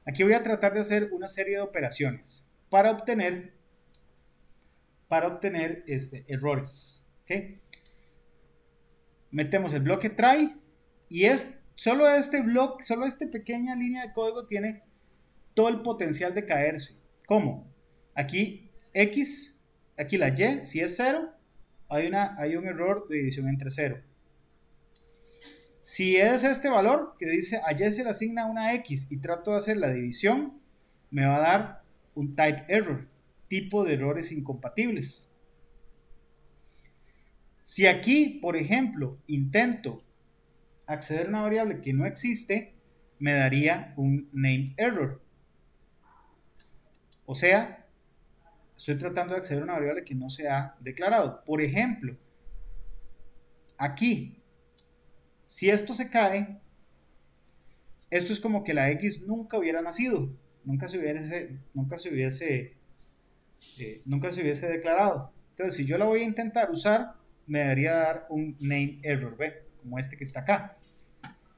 Aquí voy a tratar de hacer una serie de operaciones para obtener errores. ¿Okay? Metemos el bloque try y solo esta pequeña línea de código tiene todo el potencial de caerse. ¿Cómo? Aquí x, aquí la y, si es 0, hay un error de división entre 0. Si es este valor que dice a y se le asigna una x y trato de hacer la división, me va a dar un type error, tipo de errores incompatibles. Si aquí, por ejemplo, intento acceder a una variable que no existe, me daría un name error. O sea, estoy tratando de acceder a una variable que no se ha declarado. Por ejemplo, aquí, si esto se cae, esto es como que la x nunca hubiera nacido, nunca se hubiese declarado. Entonces, si yo la voy a intentar usar, me debería dar un name error, ¿ve? Como este que está acá.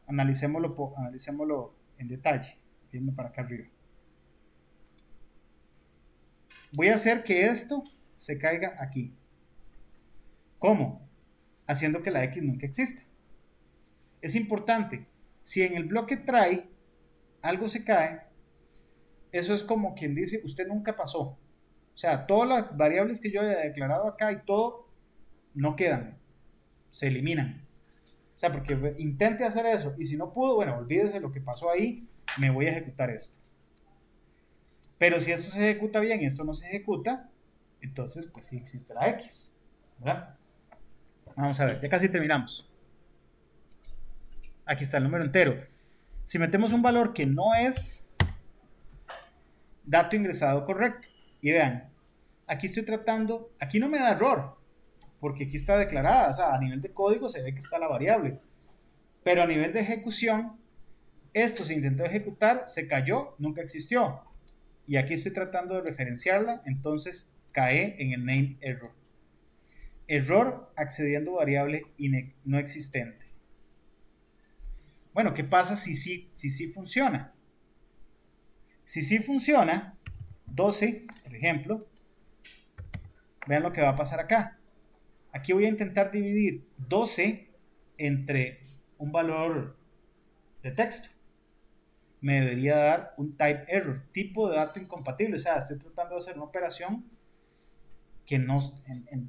Analicémoslo en detalle, viendo para acá arriba. Voy a hacer que esto se caiga aquí. ¿Cómo? Haciendo que la x nunca exista. Es importante, si en el bloque try algo se cae, eso es como quien dice, usted nunca pasó. O sea, todas las variables que yo haya declarado acá y todo, no quedan, se eliminan. O sea, porque intente hacer eso y si no pudo, bueno, olvídese lo que pasó ahí, me voy a ejecutar esto. Pero si esto se ejecuta bien y esto no se ejecuta, entonces pues sí existe la x, ¿verdad? Vamos a ver, ya casi terminamos. Aquí está el número entero. Si metemos un valor que no es dato ingresado correcto, y vean, aquí estoy tratando, aquí no me da error, porque aquí está declarada, o sea, a nivel de código se ve que está la variable, pero a nivel de ejecución, esto se intentó ejecutar, se cayó, nunca existió, y aquí estoy tratando de referenciarla, entonces cae en el name error. Error accediendo a variable no existente. Bueno, ¿qué pasa si sí funciona? Si sí funciona, 12, por ejemplo, vean lo que va a pasar acá. Aquí voy a intentar dividir 12 entre un valor de texto. Me debería dar un type error, tipo de dato incompatible. O sea, estoy tratando de hacer una operación que no,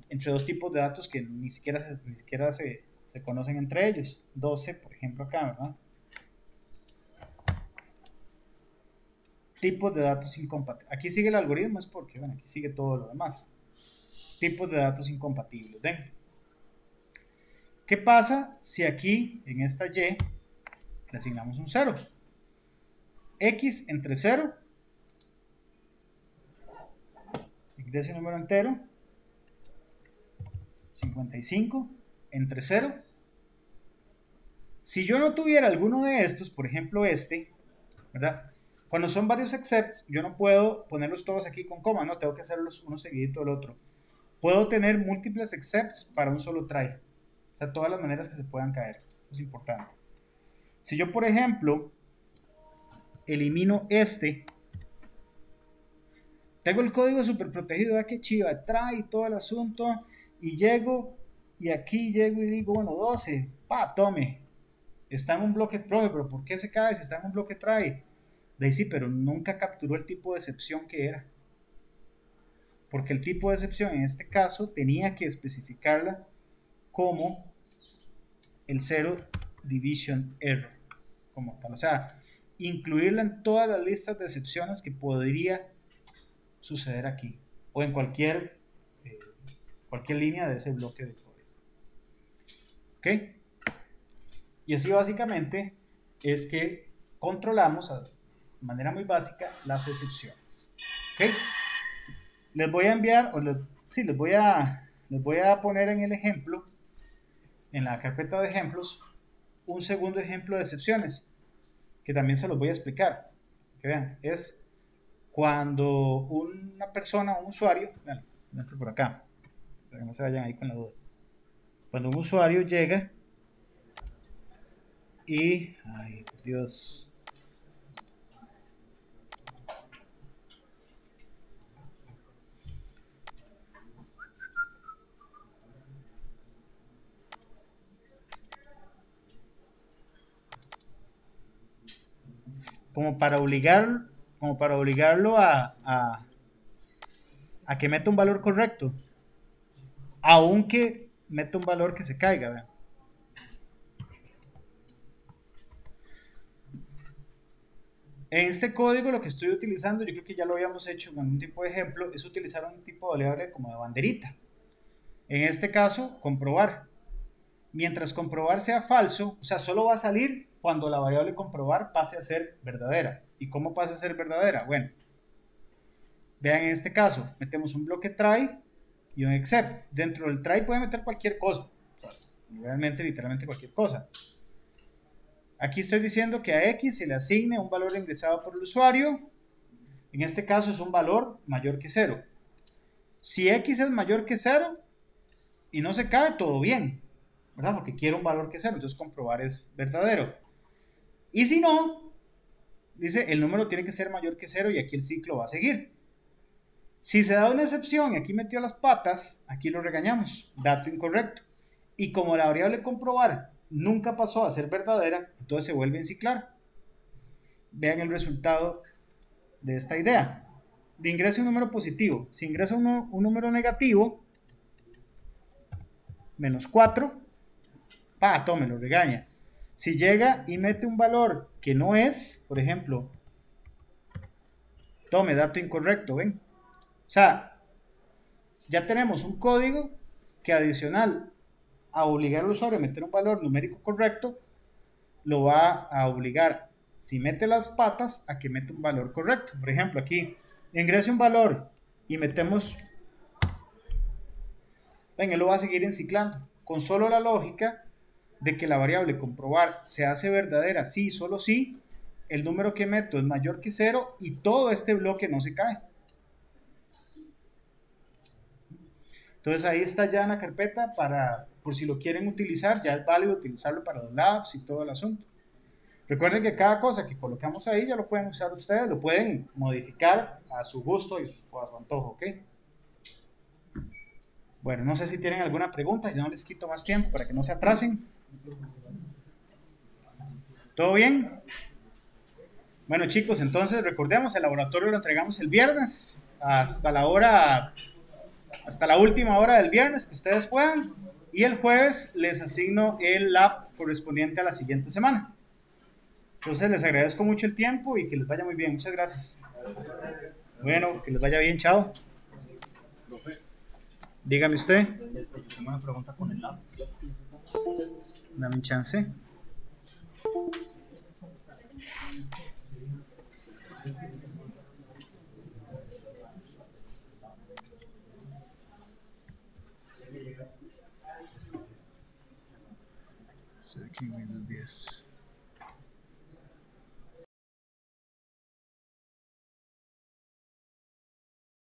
entre dos tipos de datos que ni siquiera se conocen entre ellos. 12, por ejemplo, acá, ¿verdad? Tipos de datos incompatibles. Aquí sigue el algoritmo, es porque, bueno, aquí sigue todo lo demás. Tipos de datos incompatibles. ¿Ven? ¿Qué pasa si aquí, en esta y, le asignamos un 0? X entre 0, ingrese número entero, 55 entre 0. Si yo no tuviera alguno de estos, por ejemplo este, ¿verdad? Cuando son varios excepts, yo no puedo ponerlos todos aquí con coma, no, tengo que hacerlos uno seguidito del otro. Puedo tener múltiples excepts para un solo try. O sea, todas las maneras que se puedan caer. Eso es importante. Si yo, por ejemplo, elimino este Tengo el código súper protegido, vea que chiva, trae todo el asunto y llego y aquí llego y digo, bueno, 12, pa, tome. Está en un bloque, profe, pero ¿por qué se cae si está en un bloque try? De ahí sí, pero nunca capturó el tipo de excepción que era. Porque el tipo de excepción en este caso tenía que especificarla como el zero division error, como tal. O sea, incluirla en todas las listas de excepciones que podría suceder aquí o en cualquier línea de ese bloque de código. ¿Ok? Y así básicamente es que controlamos de manera muy básica las excepciones. ¿Ok? Les voy a enviar, les voy a poner en el ejemplo, en la carpeta de ejemplos, un segundo ejemplo de excepciones, que también se los voy a explicar. Que vean, es cuando una persona, un usuario, entro por acá, para que no se vayan ahí con la duda. Cuando un usuario llega y, ay Dios, como para obligarlo a que meta un valor correcto, aunque meta un valor que se caiga, ¿vean? En este código lo que estoy utilizando, yo creo que ya lo habíamos hecho con un tipo de ejemplo, es utilizar un tipo de variable como de banderita. En este caso, comprobar. Mientras comprobar sea falso, o sea, solo va a salir cuando la variable comprobar pase a ser verdadera. ¿Y cómo pasa a ser verdadera? Bueno, vean en este caso, metemos un bloque try y un except. Dentro del try puede meter cualquier cosa, realmente, literalmente cualquier cosa. Aquí estoy diciendo que a X se le asigne un valor ingresado por el usuario. En este caso es un valor mayor que 0. Si X es mayor que 0 y no se cae, todo bien, ¿verdad? Porque quiero un valor que 0, entonces comprobar es verdadero. Y si no, dice el número tiene que ser mayor que 0 y aquí el ciclo va a seguir. Si se da una excepción y aquí metió las patas, aquí lo regañamos, dato incorrecto. Y como la variable comprobar nunca pasó a ser verdadera, entonces se vuelve a enciclar. Vean el resultado de esta idea. De ingreso un número positivo. Si ingresa un número negativo, menos 4, tome, lo regaña. Si llega y mete un valor que no es, por ejemplo, tome, dato incorrecto, ¿ven? O sea, ya tenemos un código que adicional a obligar al usuario a meter un valor numérico correcto, lo va a obligar, si mete las patas, a que meta un valor correcto. Por ejemplo, aquí ingrese un valor y metemos, ven, él lo va a seguir enciclando, con solo la lógica de que la variable comprobar se hace verdadera, sí, solo sí, el número que meto es mayor que 0 y todo este bloque no se cae. Entonces ahí está ya en la carpeta por si lo quieren utilizar, ya es válido utilizarlo para los labs y todo el asunto. Recuerden que cada cosa que colocamos ahí ya lo pueden usar ustedes, lo pueden modificar a su gusto y a su antojo, ¿ok? Bueno, no sé si tienen alguna pregunta, ya no les quito más tiempo para que no se atrasen. ¿Todo bien? Bueno chicos, entonces recordemos, el laboratorio lo entregamos el viernes hasta la última hora del viernes que ustedes puedan, y el jueves les asigno el lab correspondiente a la siguiente semana. Entonces les agradezco mucho el tiempo y que les vaya muy bien. Muchas gracias. Bueno, que les vaya bien. Chao. Dígame usted. Tengo una pregunta con el lab. Dame un chance. So aquí me lo 10.